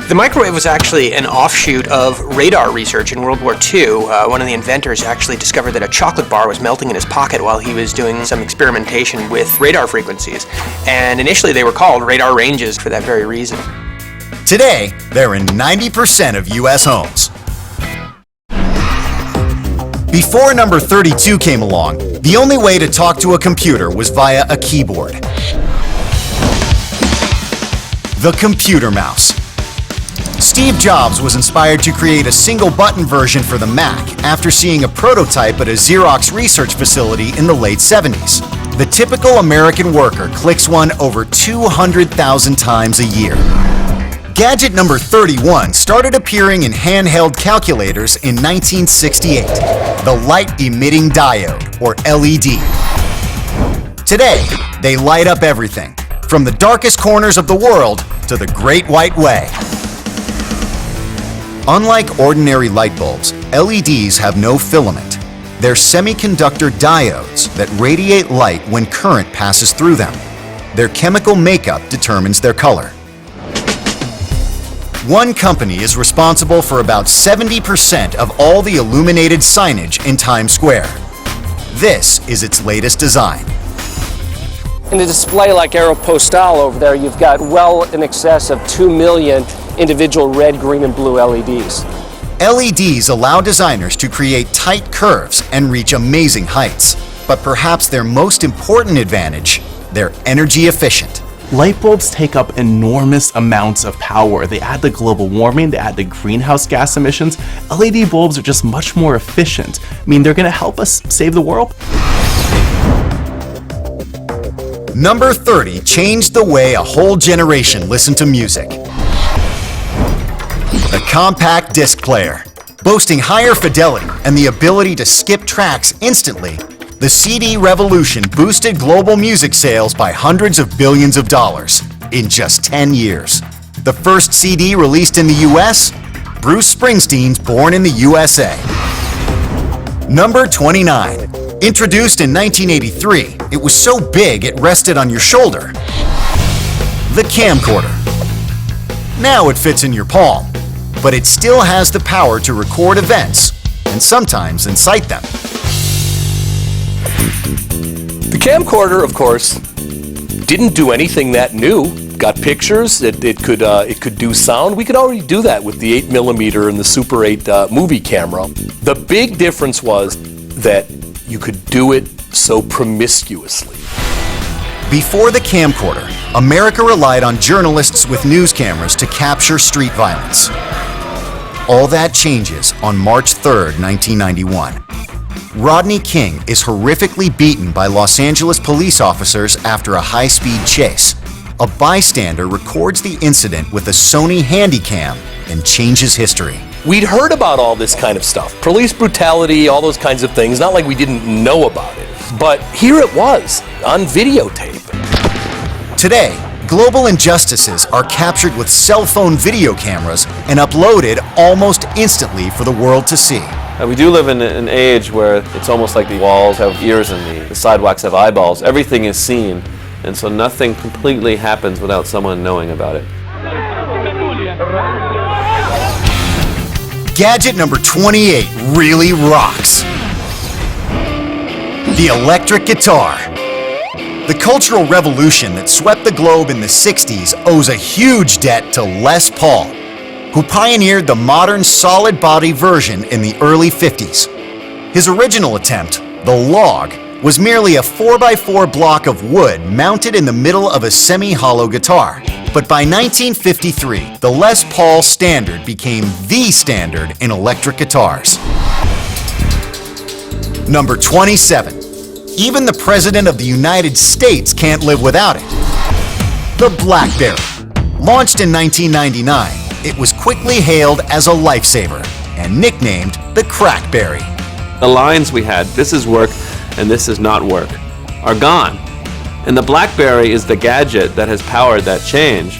The microwave was actually an offshoot of radar research in World War II. One of the inventors actually discovered that a chocolate bar was melting in his pocket while he was doing some experimentation with radar frequencies. And initially they were called radar ranges for that very reason. Today, they're in 90% of US homes. Before number 32 came along, the only way to talk to a computer was via a keyboard. The computer mouse. Steve Jobs was inspired to create a single-button version for the Mac after seeing a prototype at a Xerox research facility in the late 70s. The typical American worker clicks one over 200,000 times a year. Gadget number 31 started appearing in handheld calculators in 1968, the light-emitting diode, or LED. Today, they light up everything, from the darkest corners of the world to the Great White Way. Unlike ordinary light bulbs, LEDs have no filament. They're semiconductor diodes that radiate light when current passes through them. Their chemical makeup determines their color. One company is responsible for about 70% of all the illuminated signage in Times Square. This is its latest design. In a display like Aeropostale over there, you've got well in excess of 2 million individual red, green, and blue LEDs. LEDs allow designers to create tight curves and reach amazing heights. But perhaps their most important advantage, they're energy efficient. Light bulbs take up enormous amounts of power. They add to global warming, they add to greenhouse gas emissions. LED bulbs are just much more efficient. I mean, they're gonna help us save the world. Number 30 changed the way a whole generation listened to music. The compact disc player. Boasting higher fidelity and the ability to skip tracks instantly, the CD revolution boosted global music sales by hundreds of billions of dollars in just 10 years. The first CD released in the US? Bruce Springsteen's Born in the USA. Number 29. Introduced in 1983, it was so big it rested on your shoulder. The camcorder. Now it fits in your palm, but it still has the power to record events and sometimes incite them. The camcorder, of course, didn't do anything that new. Got pictures, it could do sound. We could already do that with the 8mm and the Super 8 movie camera. The big difference was that you could do it so promiscuously. Before the camcorder, America relied on journalists with news cameras to capture street violence. All that changes on March 3rd, 1991. Rodney King is horrifically beaten by Los Angeles police officers after a high-speed chase. A bystander records the incident with a Sony Handycam and changes history. We'd heard about all this kind of stuff. Police brutality, all those kinds of things. Not like we didn't know about it. But here it was, on videotape. Today, global injustices are captured with cell phone video cameras and uploaded almost instantly for the world to see. We do live in an age where it's almost like the walls have ears and the sidewalks have eyeballs. Everything is seen, and so nothing completely happens without someone knowing about it. Gadget number 28 really rocks. The electric guitar. The cultural revolution that swept the globe in the 60s owes a huge debt to Les Paul, who pioneered the modern solid body version in the early 50s. His original attempt, the Log, was merely a 4x4 block of wood mounted in the middle of a semi-hollow guitar. But by 1953, the Les Paul Standard became the standard in electric guitars. Number 27. Even the President of the United States can't live without it. The BlackBerry. Launched in 1999, it was quickly hailed as a lifesaver and nicknamed the Crackberry. The lines we had, this is work and this is not work, are gone. And the BlackBerry is the gadget that has powered that change.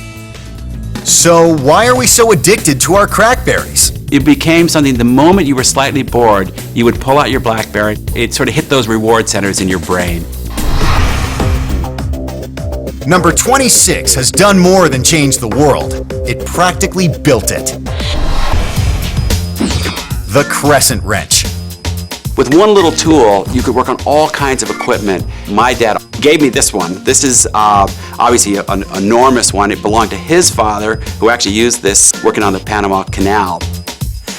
So why are we so addicted to our Crackberries? It became something, the moment you were slightly bored, you would pull out your BlackBerry. It sort of hit those reward centers in your brain. Number 26 has done more than change the world. It practically built it. The Crescent Wrench. With one little tool, you could work on all kinds of equipment. My dad gave me this one. This is obviously an enormous one. It belonged to his father, who actually used this working on the Panama Canal.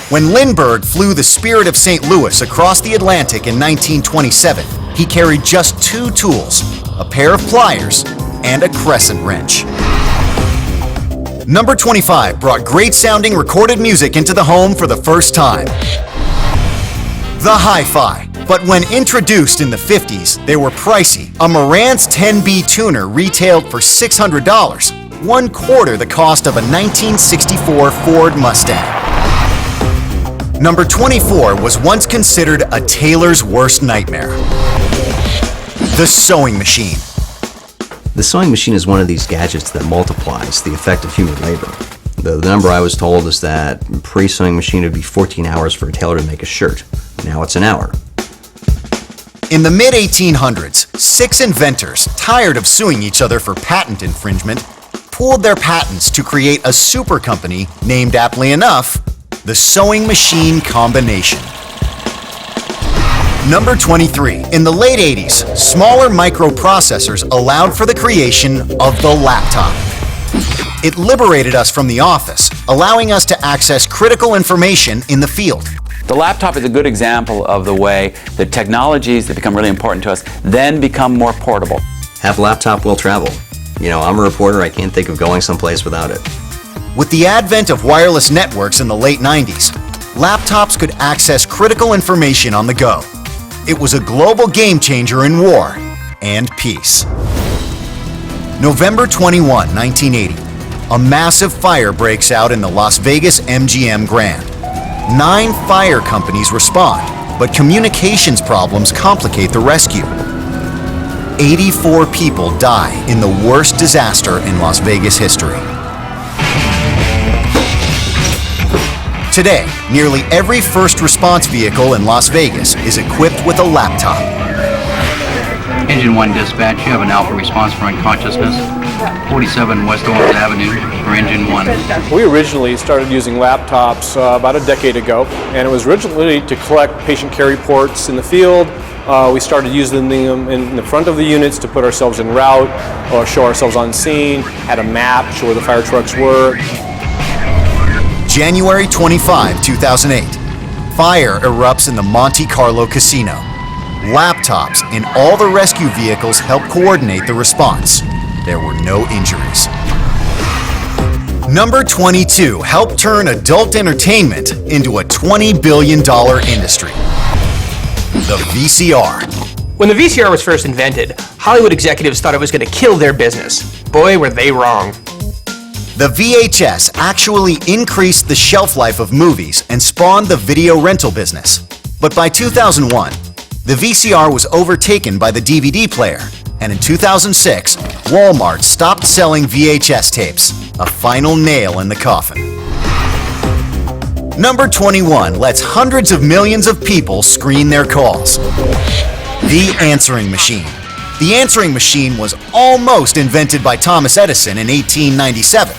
When Lindbergh flew the Spirit of St. Louis across the Atlantic in 1927, he carried just two tools, a pair of pliers and a crescent wrench. Number 25 brought great-sounding recorded music into the home for the first time. The Hi-Fi. But when introduced in the 50s, they were pricey. A Marantz 10B tuner retailed for $600, 1/4 the cost of a 1964 Ford Mustang. Number 24 was once considered a tailor's worst nightmare. The sewing machine. The sewing machine is one of these gadgets that multiplies the effect of human labor. The number I was told is that pre-sewing machine would be 14 hours for a tailor to make a shirt. Now it's an hour. In the mid-1800s, 6 inventors, tired of suing each other for patent infringement, pooled their patents to create a super company named, aptly enough, the Sewing Machine Combination. Number 23. In the late 80s, smaller microprocessors allowed for the creation of the laptop. It liberated us from the office, allowing us to access critical information in the field. The laptop is a good example of the way the technologies that become really important to us then become more portable. Have a laptop will travel. You know, I'm a reporter, I can't think of going someplace without it. With the advent of wireless networks in the late 90s, laptops could access critical information on the go. It was a global game changer in war and peace. November 21, 1980. A massive fire breaks out in the Las Vegas MGM Grand. 9 fire companies respond, but communications problems complicate the rescue. 84 people die in the worst disaster in Las Vegas history. Today, nearly every first response vehicle in Las Vegas is equipped with a laptop. Engine 1 dispatch, you have an Alpha response for unconsciousness. 47 West Owens Avenue for Engine 1. We originally started using laptops about a decade ago, and it was originally to collect patient care reports in the field. We started using them in the front of the units to put ourselves en route or show ourselves on scene, had a map, show where the fire trucks were. January 25, 2008. Fire erupts in the Monte Carlo casino. Laptops in all the rescue vehicles help coordinate the response. There were no injuries. Number 22 helped turn adult entertainment into a $20 billion industry. the VCR. When the VCR was first invented, Hollywood executives thought it was going to kill their business. Boy, were they wrong. The VHS actually increased the shelf life of movies and spawned the video rental business. But by 2001, the VCR was overtaken by the DVD player, and in 2006, Walmart stopped selling VHS tapes, a final nail in the coffin. Number 21 lets hundreds of millions of people screen their calls. The answering machine. The answering machine was almost invented by Thomas Edison in 1897.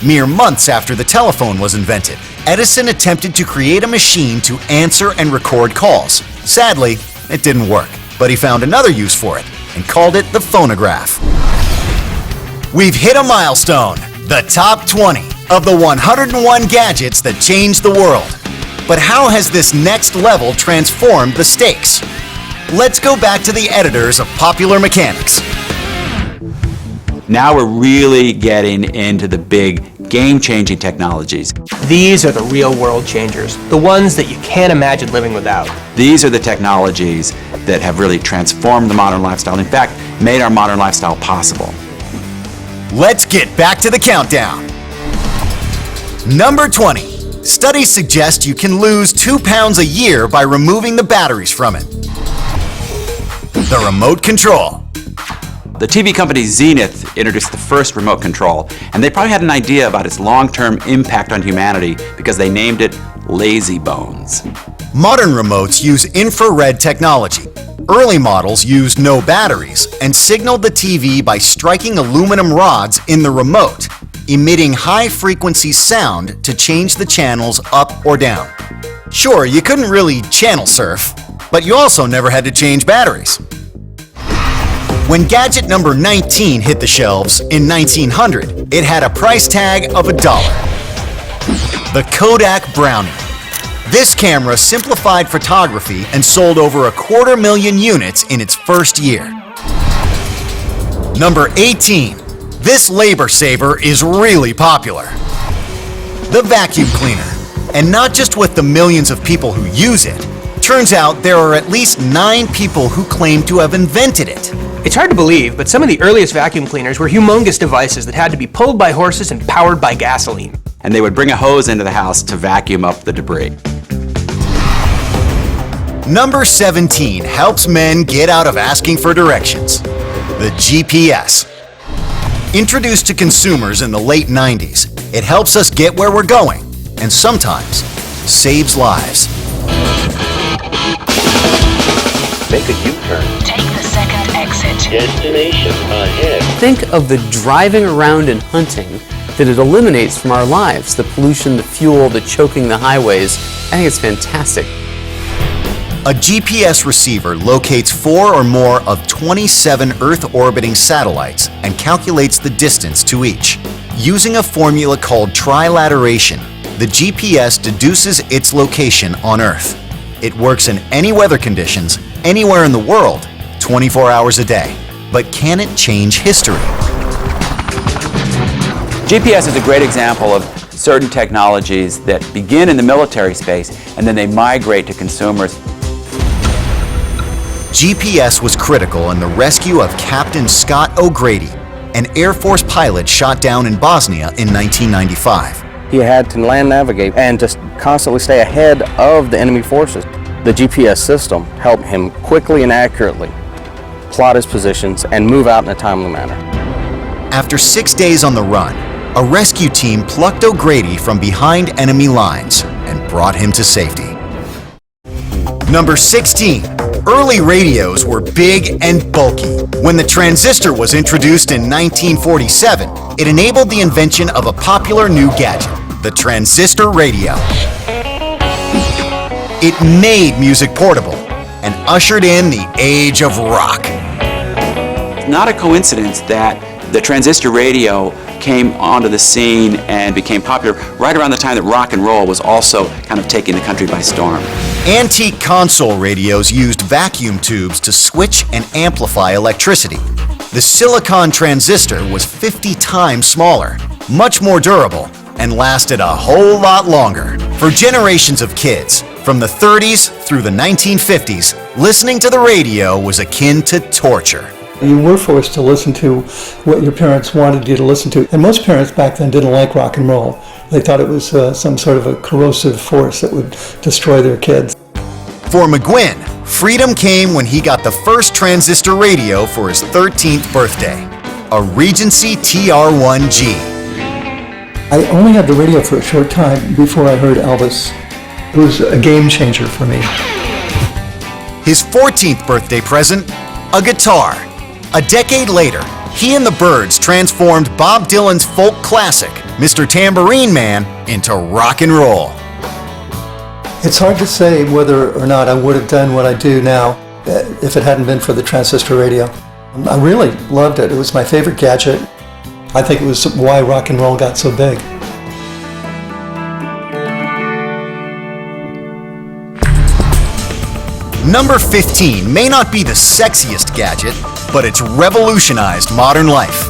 Mere months after the telephone was invented, Edison attempted to create a machine to answer and record calls. Sadly, it didn't work, but he found another use for it and called it the phonograph. We've hit a milestone, the top 20 of the 101 gadgets that changed the world. But how has this next level transformed the stakes? Let's go back to the editors of Popular Mechanics. Now we're really getting into the big game-changing technologies. These are the real world changers, the ones that you can't imagine living without. These are the technologies that have really transformed the modern lifestyle, in fact, made our modern lifestyle possible. Let's get back to the countdown. Number 20. Studies suggest you can lose 2 pounds a year by removing the batteries from it. The remote control. The TV company Zenith introduced the first remote control, and they probably had an idea about its long-term impact on humanity because they named it Lazy Bones. Modern remotes use infrared technology. Early models used no batteries and signaled the TV by striking aluminum rods in the remote, emitting high-frequency sound to change the channels up or down. Sure, you couldn't really channel surf, but you also never had to change batteries. When gadget number 19 hit the shelves in 1900, it had a price tag of $1. The Kodak Brownie. This camera simplified photography and sold over 250,000 units in its first year. Number 18. This labor saver is really popular. The vacuum cleaner. And not just with the millions of people who use it. Turns out there are at least 9 people who claim to have invented it. It's hard to believe, but some of the earliest vacuum cleaners were humongous devices that had to be pulled by horses and powered by gasoline. And they would bring a hose into the house to vacuum up the debris. Number 17 helps men get out of asking for directions. The GPS. Introduced to consumers in the late 90s, it helps us get where we're going, and sometimes saves lives. Make a U-turn. Take the second exit. Destination ahead. Think of the driving around and hunting that it eliminates from our lives. The pollution, the fuel, the choking the highways. I think it's fantastic. A GPS receiver locates 4 or more of 27 Earth-orbiting satellites and calculates the distance to each. Using a formula called trilateration, the GPS deduces its location on Earth. It works in any weather conditions, anywhere in the world, 24 hours a day. But can it change history? GPS is a great example of certain technologies that begin in the military space and then they migrate to consumers. GPS was critical in the rescue of Captain Scott O'Grady, an Air Force pilot shot down in Bosnia in 1995. He had to land navigate and just constantly stay ahead of the enemy forces. The GPS system helped him quickly and accurately plot his positions and move out in a timely manner. After 6 days on the run, a rescue team plucked O'Grady from behind enemy lines and brought him to safety. Number 16. Early radios were big and bulky. When the transistor was introduced in 1947, it enabled the invention of a popular new gadget, the transistor radio. It made music portable and ushered in the age of rock. It's not a coincidence that the transistor radio came onto the scene and became popular right around the time that rock and roll was also kind of taking the country by storm. Antique console radios used vacuum tubes to switch and amplify electricity. The silicon transistor was 50 times smaller, much more durable, and lasted a whole lot longer. For generations of kids, From the 30s through the 1950s, listening to the radio was akin to torture. You were forced to listen to what your parents wanted you to listen to. And most parents back then didn't like rock and roll. They thought it was some sort of a corrosive force that would destroy their kids. For McGuinn, freedom came when he got the first transistor radio for his 13th birthday, a Regency TR-1G. I only had the radio for a short time before I heard Elvis. It was a game changer for me. His 14th birthday present, a guitar. A decade later, he and the Byrds transformed Bob Dylan's folk classic, Mr. Tambourine Man, into rock and roll. It's hard to say whether or not I would have done what I do now if it hadn't been for the transistor radio. I really loved it. It was my favorite gadget. I think it was why rock and roll got so big. Number 15 may not be the sexiest gadget, but it's revolutionized modern life.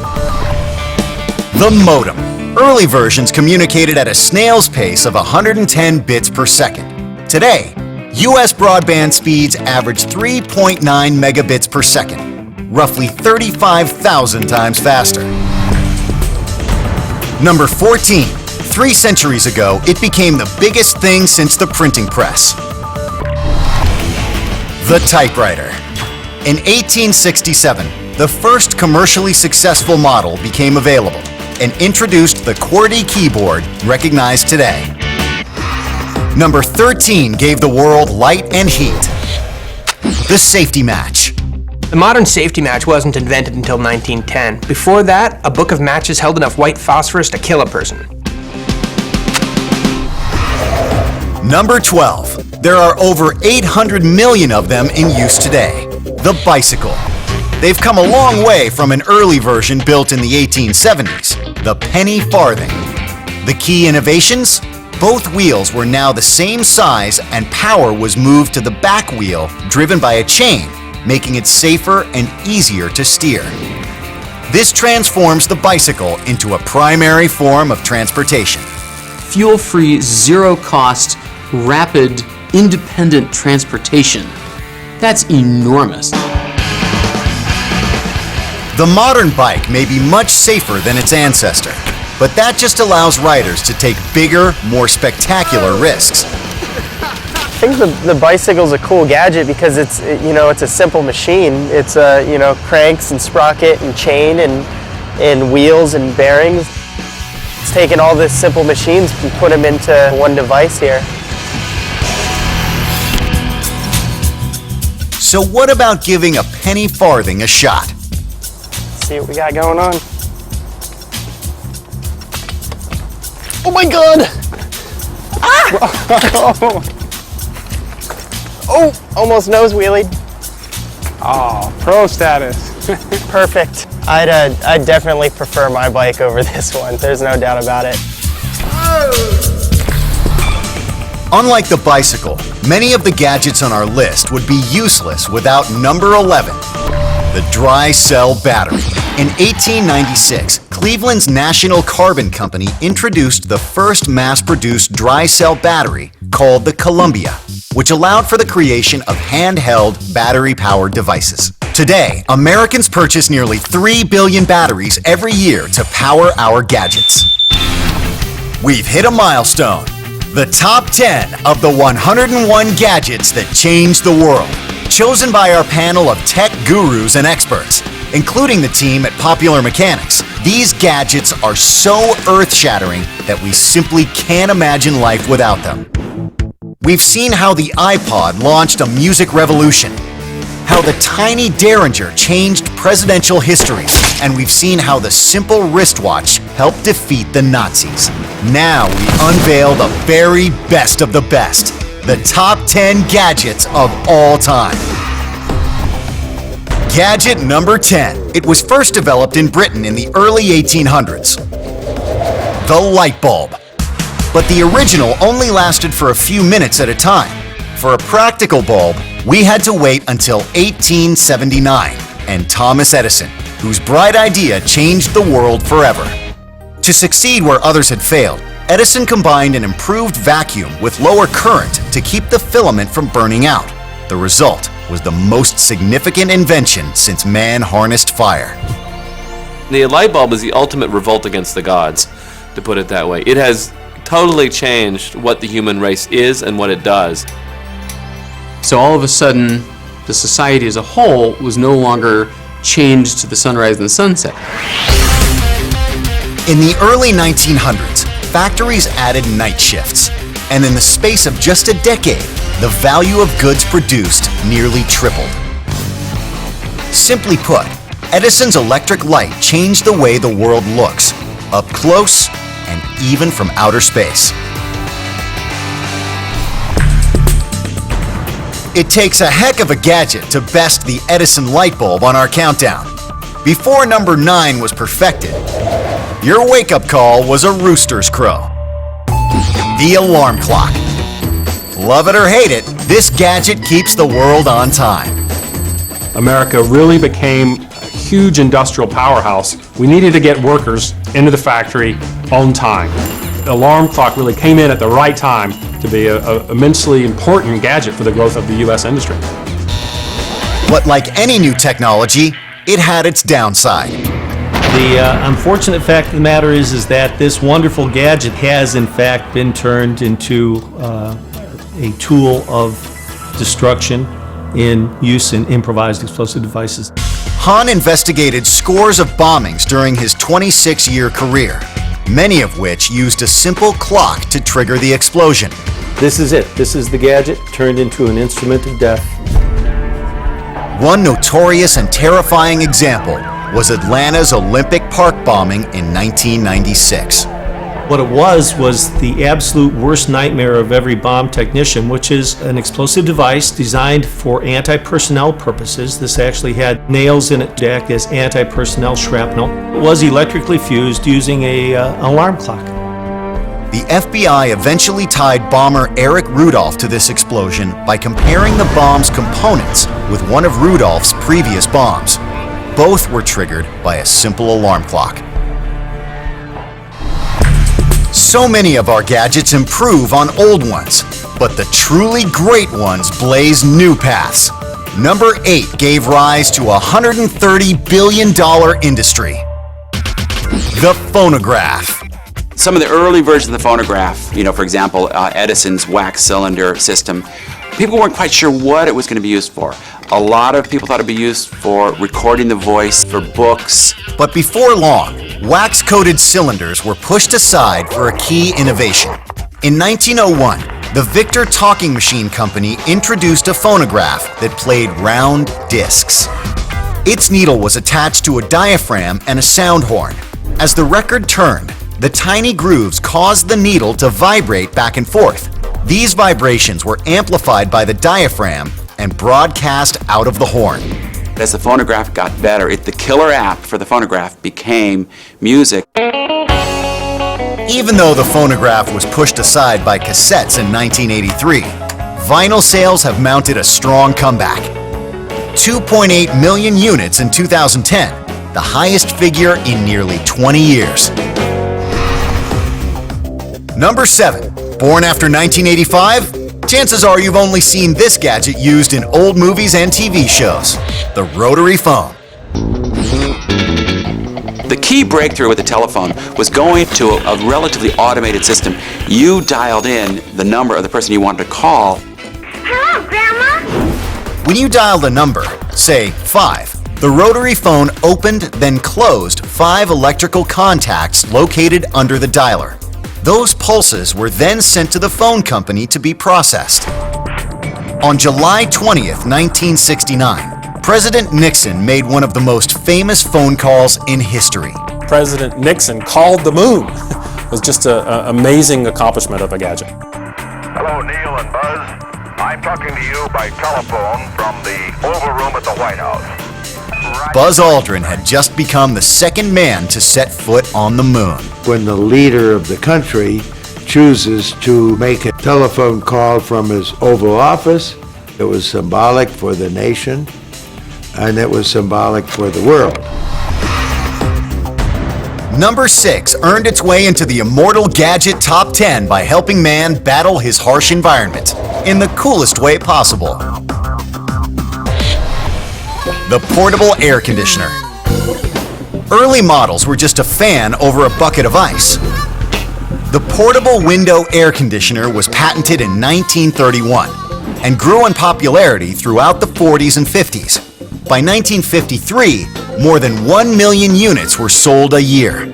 The modem. Early versions communicated at a snail's pace of 110 bits per second. Today, US broadband speeds average 3.9 megabits per second, roughly 35,000 times faster. Number 14. 3 centuries ago, it became the biggest thing since the printing press. The typewriter. In 1867, the first commercially successful model became available and introduced the QWERTY keyboard recognized today. Number 13 gave the world light and heat. The safety match. The modern safety match wasn't invented until 1910. Before that, a book of matches held enough white phosphorus to kill a person. Number 12. There are over 800 million of them in use today. The bicycle. They've come a long way from an early version built in the 1870s, the penny farthing. The key innovations? Both wheels were now the same size and power was moved to the back wheel, driven by a chain, making it safer and easier to steer. This transforms the bicycle into a primary form of transportation. Fuel-free, zero-cost, rapid, independent transportation. That's enormous. The modern bike may be much safer than its ancestor, but that just allows riders to take bigger, more spectacular risks. I think the bicycle's a cool gadget because it's a simple machine. It's cranks and sprocket and chain and wheels and bearings. It's taken all these simple machines and put them into one device here. So what about giving a penny farthing a shot? Let's see what we got going on. Oh my God! Ah! Oh, almost nose wheelied. Oh, pro status. Perfect. I'd definitely prefer my bike over this one. There's no doubt about it. Unlike the bicycle, many of the gadgets on our list would be useless without number 11, the dry cell battery. In 1896, Cleveland's National Carbon Company introduced the first mass-produced dry cell battery called the Columbia, which allowed for the creation of handheld battery-powered devices. Today, Americans purchase nearly 3 billion batteries every year to power our gadgets. We've hit a milestone. The top 10 of the 101 gadgets that changed the world, chosen by our panel of tech gurus and experts, including the team at Popular Mechanics. These gadgets are so earth-shattering that we simply can't imagine life without them. We've seen how the iPod launched a music revolution, how the tiny Derringer changed presidential history, and we've seen how the simple wristwatch helped defeat the Nazis. Now we unveil the very best of the best, the top 10 gadgets of all time. Gadget number 10. It was first developed in Britain in the early 1800s. The light bulb. But the original only lasted for a few minutes at a time. For a practical bulb, we had to wait until 1879 and Thomas Edison, whose bright idea changed the world forever. To succeed where others had failed, Edison combined an improved vacuum with lower current to keep the filament from burning out. The result was the most significant invention since man harnessed fire. The light bulb is the ultimate revolt against the gods, to put it that way. It has totally changed what the human race is and what it does. So all of a sudden, the society as a whole was no longer chained to the sunrise and the sunset. In the early 1900s, factories added night shifts, and in the space of just a decade, the value of goods produced nearly tripled. Simply put, Edison's electric light changed the way the world looks, up close and even from outer space. It takes a heck of a gadget to best the Edison light bulb on our countdown. Before number 9 was perfected, your wake-up call was a rooster's crow. The alarm clock. Love it or hate it, this gadget keeps the world on time. America really became a huge industrial powerhouse. We needed to get workers into the factory on time. The alarm clock really came in at the right time to be an immensely important gadget for the growth of the U.S. industry. But like any new technology, it had its downside. The unfortunate fact of the matter is that this wonderful gadget has in fact been turned into a tool of destruction in use in improvised explosive devices. Hahn investigated scores of bombings during his 26-year career, many of which used a simple clock to trigger the explosion. This is it. This is the gadget turned into an instrument of death. One notorious and terrifying example was Atlanta's Olympic Park bombing in 1996. What it was the absolute worst nightmare of every bomb technician, which is an explosive device designed for anti-personnel purposes. This actually had nails in it to act as anti-personnel shrapnel. It was electrically fused using an alarm clock. The FBI eventually tied bomber Eric Rudolph to this explosion by comparing the bomb's components with one of Rudolph's previous bombs. Both were triggered by a simple alarm clock. So many of our gadgets improve on old ones, but the truly great ones blaze new paths. Number 8 gave rise to a $130 billion industry. The phonograph. Some of the early versions of the phonograph, for example, Edison's wax cylinder system, people weren't quite sure what it was going to be used for. A lot of people thought it'd be used for recording the voice, for books. But before long, wax-coated cylinders were pushed aside for a key innovation. In 1901, the Victor Talking Machine Company introduced a phonograph that played round discs. Its needle was attached to a diaphragm and a sound horn. As the record turned, the tiny grooves caused the needle to vibrate back and forth. These vibrations were amplified by the diaphragm and broadcast out of the horn. As the phonograph got better, the killer app for the phonograph became music. Even though the phonograph was pushed aside by cassettes in 1983, vinyl sales have mounted a strong comeback. 2.8 million units in 2010, the highest figure in nearly 20 years. Number 7, born after 1985? Chances are you've only seen this gadget used in old movies and TV shows, the rotary phone. The key breakthrough with the telephone was going to a relatively automated system. You dialed in the number of the person you wanted to call. Hello, Grandma? When you dialed a number, say 5, the rotary phone opened then closed 5 electrical contacts located under the dialer. Those pulses were then sent to the phone company to be processed. On July 20th, 1969, President Nixon made one of the most famous phone calls in history. President Nixon called the moon. It was just an amazing accomplishment of a gadget. Hello, Neil and Buzz. I'm talking to you by telephone from the Oval Room at the White House. Buzz Aldrin had just become the second man to set foot on the moon. When the leader of the country chooses to make a telephone call from his Oval Office, it was symbolic for the nation, and it was symbolic for the world. Number 6 earned its way into the immortal gadget top 10 by helping man battle his harsh environment. in the coolest way possible. The portable air conditioner. Early models were just a fan over a bucket of ice. The portable window air conditioner was patented in 1931 and grew in popularity throughout the 40s and 50s. By 1953, more than 1 million units were sold a year.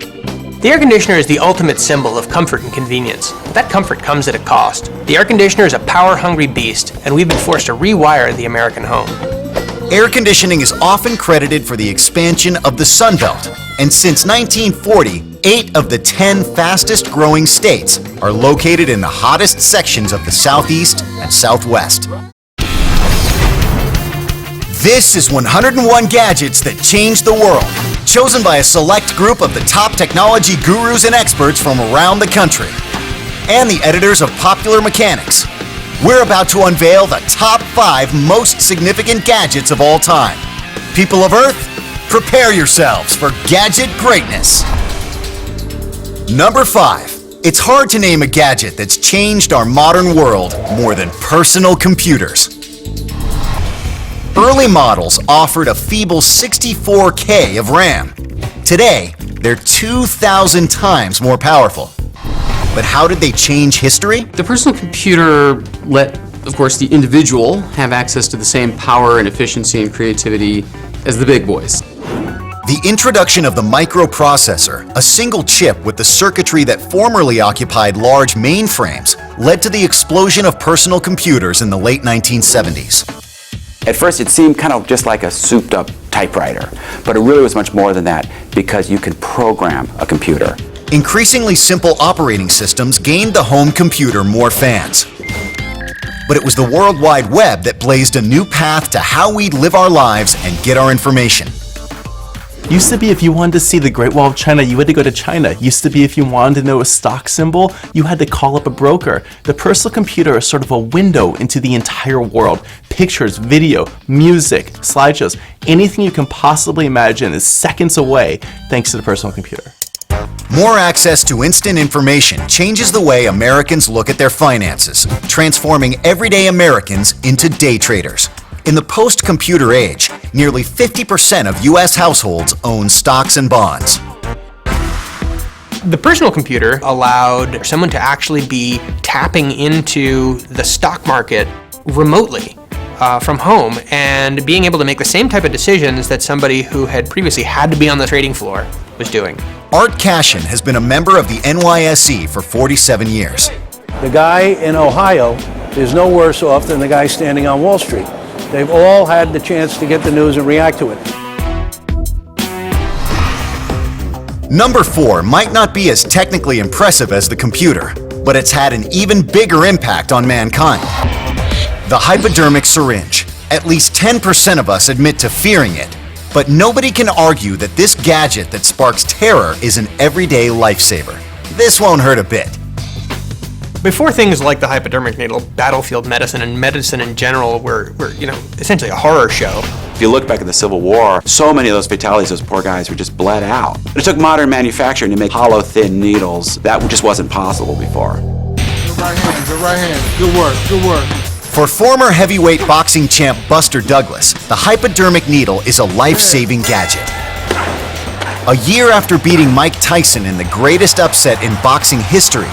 The air conditioner is the ultimate symbol of comfort and convenience. That comfort comes at a cost. The air conditioner is a power-hungry beast, and we've been forced to rewire the American home. Air conditioning is often credited for the expansion of the Sun Belt, and since 1940, 8 of the 10 fastest growing states are located in the hottest sections of the Southeast and Southwest. This is 101 Gadgets That Changed the World, chosen by a select group of the top technology gurus and experts from around the country, and the editors of Popular Mechanics. We're about to unveil the top 5 most significant gadgets of all time. People of Earth, prepare yourselves for gadget greatness. Number 5. It's hard to name a gadget that's changed our modern world more than personal computers. Early models offered a feeble 64K of RAM. Today, they're 2,000 times more powerful. But how did they change history? The personal computer let, of course, the individual have access to the same power and efficiency and creativity as the big boys. The introduction of the microprocessor, a single chip with the circuitry that formerly occupied large mainframes, led to the explosion of personal computers in the late 1970s. At first, it seemed kind of just like a souped-up typewriter, but it really was much more than that because you can program a computer. Increasingly simple operating systems gained the home computer more fans. But it was the World Wide Web that blazed a new path to how we'd live our lives and get our information. Used to be if you wanted to see the Great Wall of China, you had to go to China. Used to be if you wanted to know a stock symbol, you had to call up a broker. The personal computer is sort of a window into the entire world. Pictures, video, music, slideshows, anything you can possibly imagine is seconds away thanks to the personal computer. More access to instant information changes the way Americans look at their finances, transforming everyday Americans into day traders. In the post-computer age, nearly 50% of U.S. households own stocks and bonds. The personal computer allowed someone to actually be tapping into the stock market remotely from home and being able to make the same type of decisions that somebody who had previously had to be on the trading floor was doing. Art Cashin has been a member of the NYSE for 47 years. The guy in Ohio is no worse off than the guy standing on Wall Street. They've all had the chance to get the news and react to it. Number 4 might not be as technically impressive as the computer, but it's had an even bigger impact on mankind. The hypodermic syringe. At least 10% of us admit to fearing it, but nobody can argue that this gadget that sparks terror is an everyday lifesaver. This won't hurt a bit. Before things like the hypodermic needle, battlefield medicine and medicine in general were essentially a horror show. If you look back at the Civil War, so many of those fatalities, those poor guys were just bled out. It took modern manufacturing to make hollow, thin needles. That just wasn't possible before. Good right hand. Good work, good work. For former heavyweight boxing champ Buster Douglas, the hypodermic needle is a life-saving gadget. A year after beating Mike Tyson in the greatest upset in boxing history,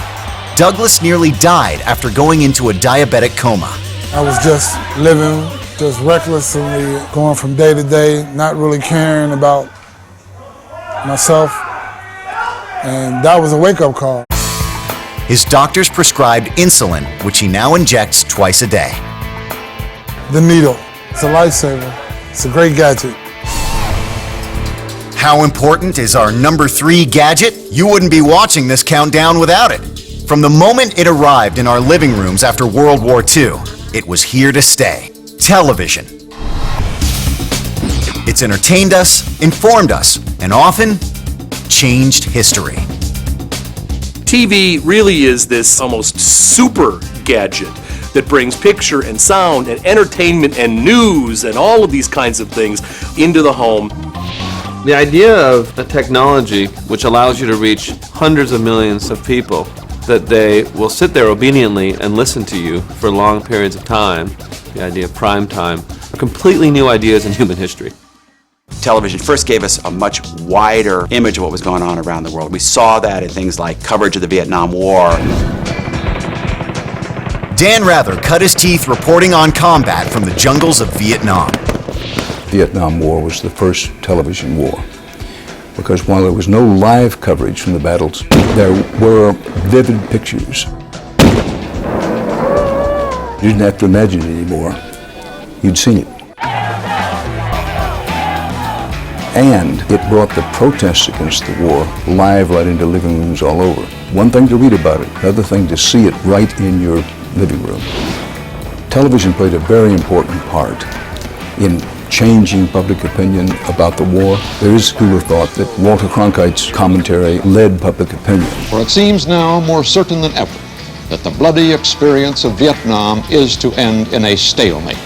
Douglas nearly died after going into a diabetic coma. I was just living, just recklessly going from day to day, not really caring about myself, and that was a wake-up call. His doctors prescribed insulin, which he now injects twice a day. The needle, it's a lifesaver. It's a great gadget. How important is our number 3 gadget? You wouldn't be watching this countdown without it. From the moment it arrived in our living rooms after World War II, it was here to stay. Television. It's entertained us, informed us, and often changed history. TV really is this almost super gadget that brings picture and sound and entertainment and news and all of these kinds of things into the home. The idea of a technology which allows you to reach hundreds of millions of people that they will sit there obediently and listen to you for long periods of time, the idea of prime time, are completely new ideas in human history. Television first gave us a much wider image of what was going on around the world. We saw that in things like coverage of the Vietnam War. Dan Rather cut his teeth reporting on combat from the jungles of Vietnam. Vietnam War was the first television war, because while there was no live coverage from the battles, there were vivid pictures. You didn't have to imagine it anymore. You'd seen it. And it brought the protests against the war live right into living rooms all over. One thing to read about it, another thing to see it right in your living room. Television played a very important part in changing public opinion about the war. There is who have thought that Walter Cronkite's commentary led public opinion. For it seems now more certain than ever that the bloody experience of Vietnam is to end in a stalemate.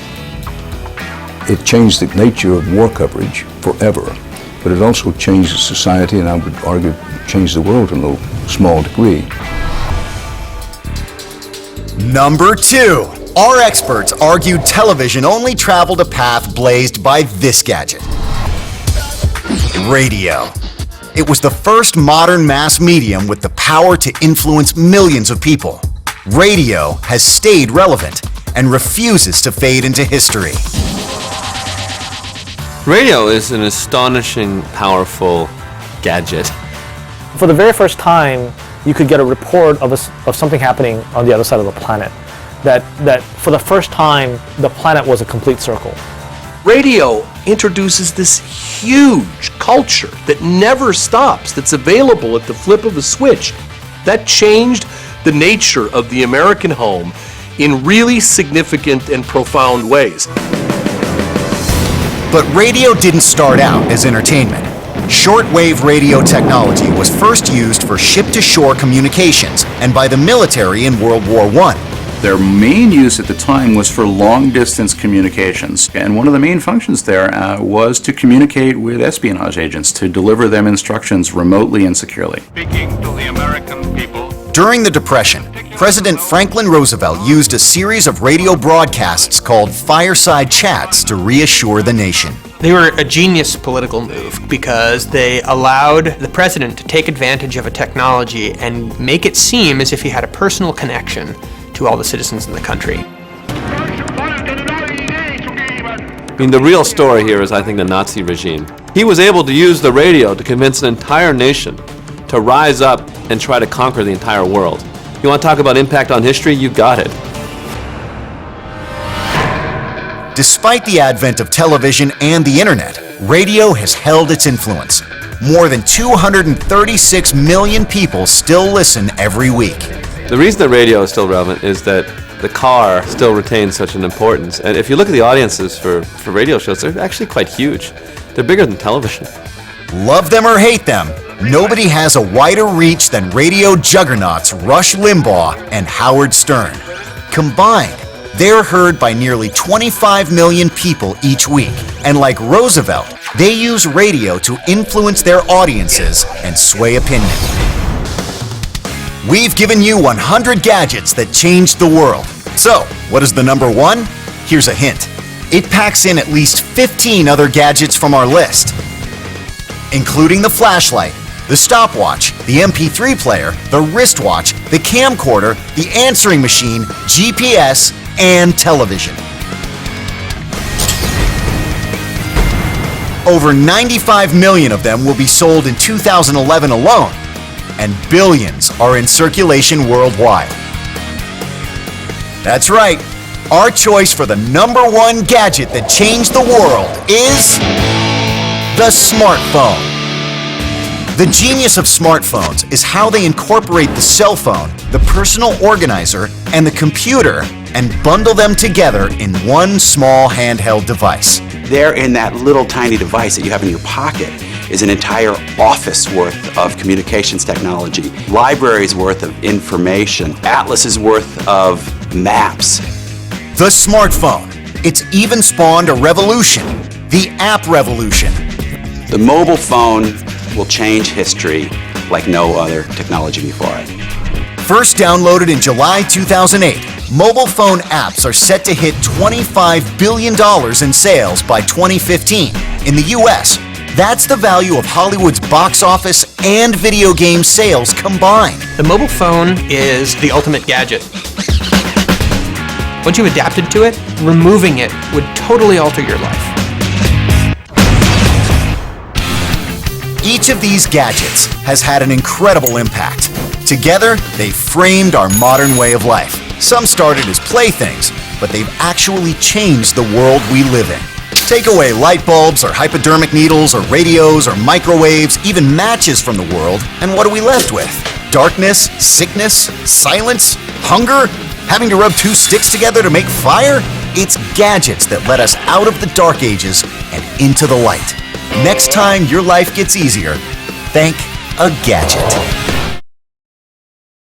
It changed the nature of war coverage forever, but it also changed society, and I would argue changed the world to no small degree. Number 2. Our experts argued television only traveled a path blazed by this gadget. Radio. It was the first modern mass medium with the power to influence millions of people. Radio has stayed relevant and refuses to fade into history. Radio is an astonishing, powerful gadget. For the very first time, you could get a report of something happening on the other side of the planet. That for the first time, the planet was a complete circle. Radio introduces this huge culture that never stops, that's available at the flip of a switch. That changed the nature of the American home in really significant and profound ways. But radio didn't start out as entertainment. Shortwave radio technology was first used for ship-to-shore communications and by the military in World War I. Their main use at the time was for long-distance communications, and one of the main functions there was to communicate with espionage agents, to deliver them instructions remotely and securely. Speaking to the American people. During the Depression, President Franklin Roosevelt used a series of radio broadcasts called fireside chats to reassure the nation. They were a genius political move because they allowed the president to take advantage of a technology and make it seem as if he had a personal connection to all the citizens in the country. I mean, the real story here is, I think, the Nazi regime. He was able to use the radio to convince an entire nation to rise up and try to conquer the entire world. You want to talk about impact on history? You got it. Despite the advent of television and the internet, radio has held its influence. More than 236 million people still listen every week. The reason that radio is still relevant is that the car still retains such an importance. And if you look at the audiences for radio shows, they're actually quite huge. They're bigger than television. Love them or hate them, nobody has a wider reach than radio juggernauts Rush Limbaugh and Howard Stern. Combined, they're heard by nearly 25 million people each week. And like Roosevelt, they use radio to influence their audiences and sway opinion. We've given you 100 gadgets that changed the world. So, what is the number 1? Here's a hint. It packs in at least 15 other gadgets from our list, including the flashlight, the stopwatch, the MP3 player, the wristwatch, the camcorder, the answering machine, GPS, and television. Over 95 million of them will be sold in 2011 alone, and billions are in circulation worldwide. That's right. Our choice for the number 1 gadget that changed the world is the smartphone. The genius of smartphones is how they incorporate the cell phone, the personal organizer, and the computer and bundle them together in one small handheld device. There in that little tiny device that you have in your pocket is an entire office worth of communications technology, libraries worth of information, atlases worth of maps. The smartphone. It's even spawned a revolution, the app revolution. The mobile phone will change history like no other technology before it. First downloaded in July 2008, mobile phone apps are set to hit $25 billion in sales by 2015 in the US. That's the value of Hollywood's box office and video game sales combined. The mobile phone is the ultimate gadget. Once you've adapted to it, removing it would totally alter your life. Each of these gadgets has had an incredible impact. Together, they've framed our modern way of life. Some started as playthings, but they've actually changed the world we live in. Take away light bulbs or hypodermic needles or radios or microwaves, even matches from the world, and what are we left with? Darkness, sickness, silence, hunger? Having to rub two sticks together to make fire? It's gadgets that let us out of the dark ages and into the light. Next time your life gets easier, thank a gadget.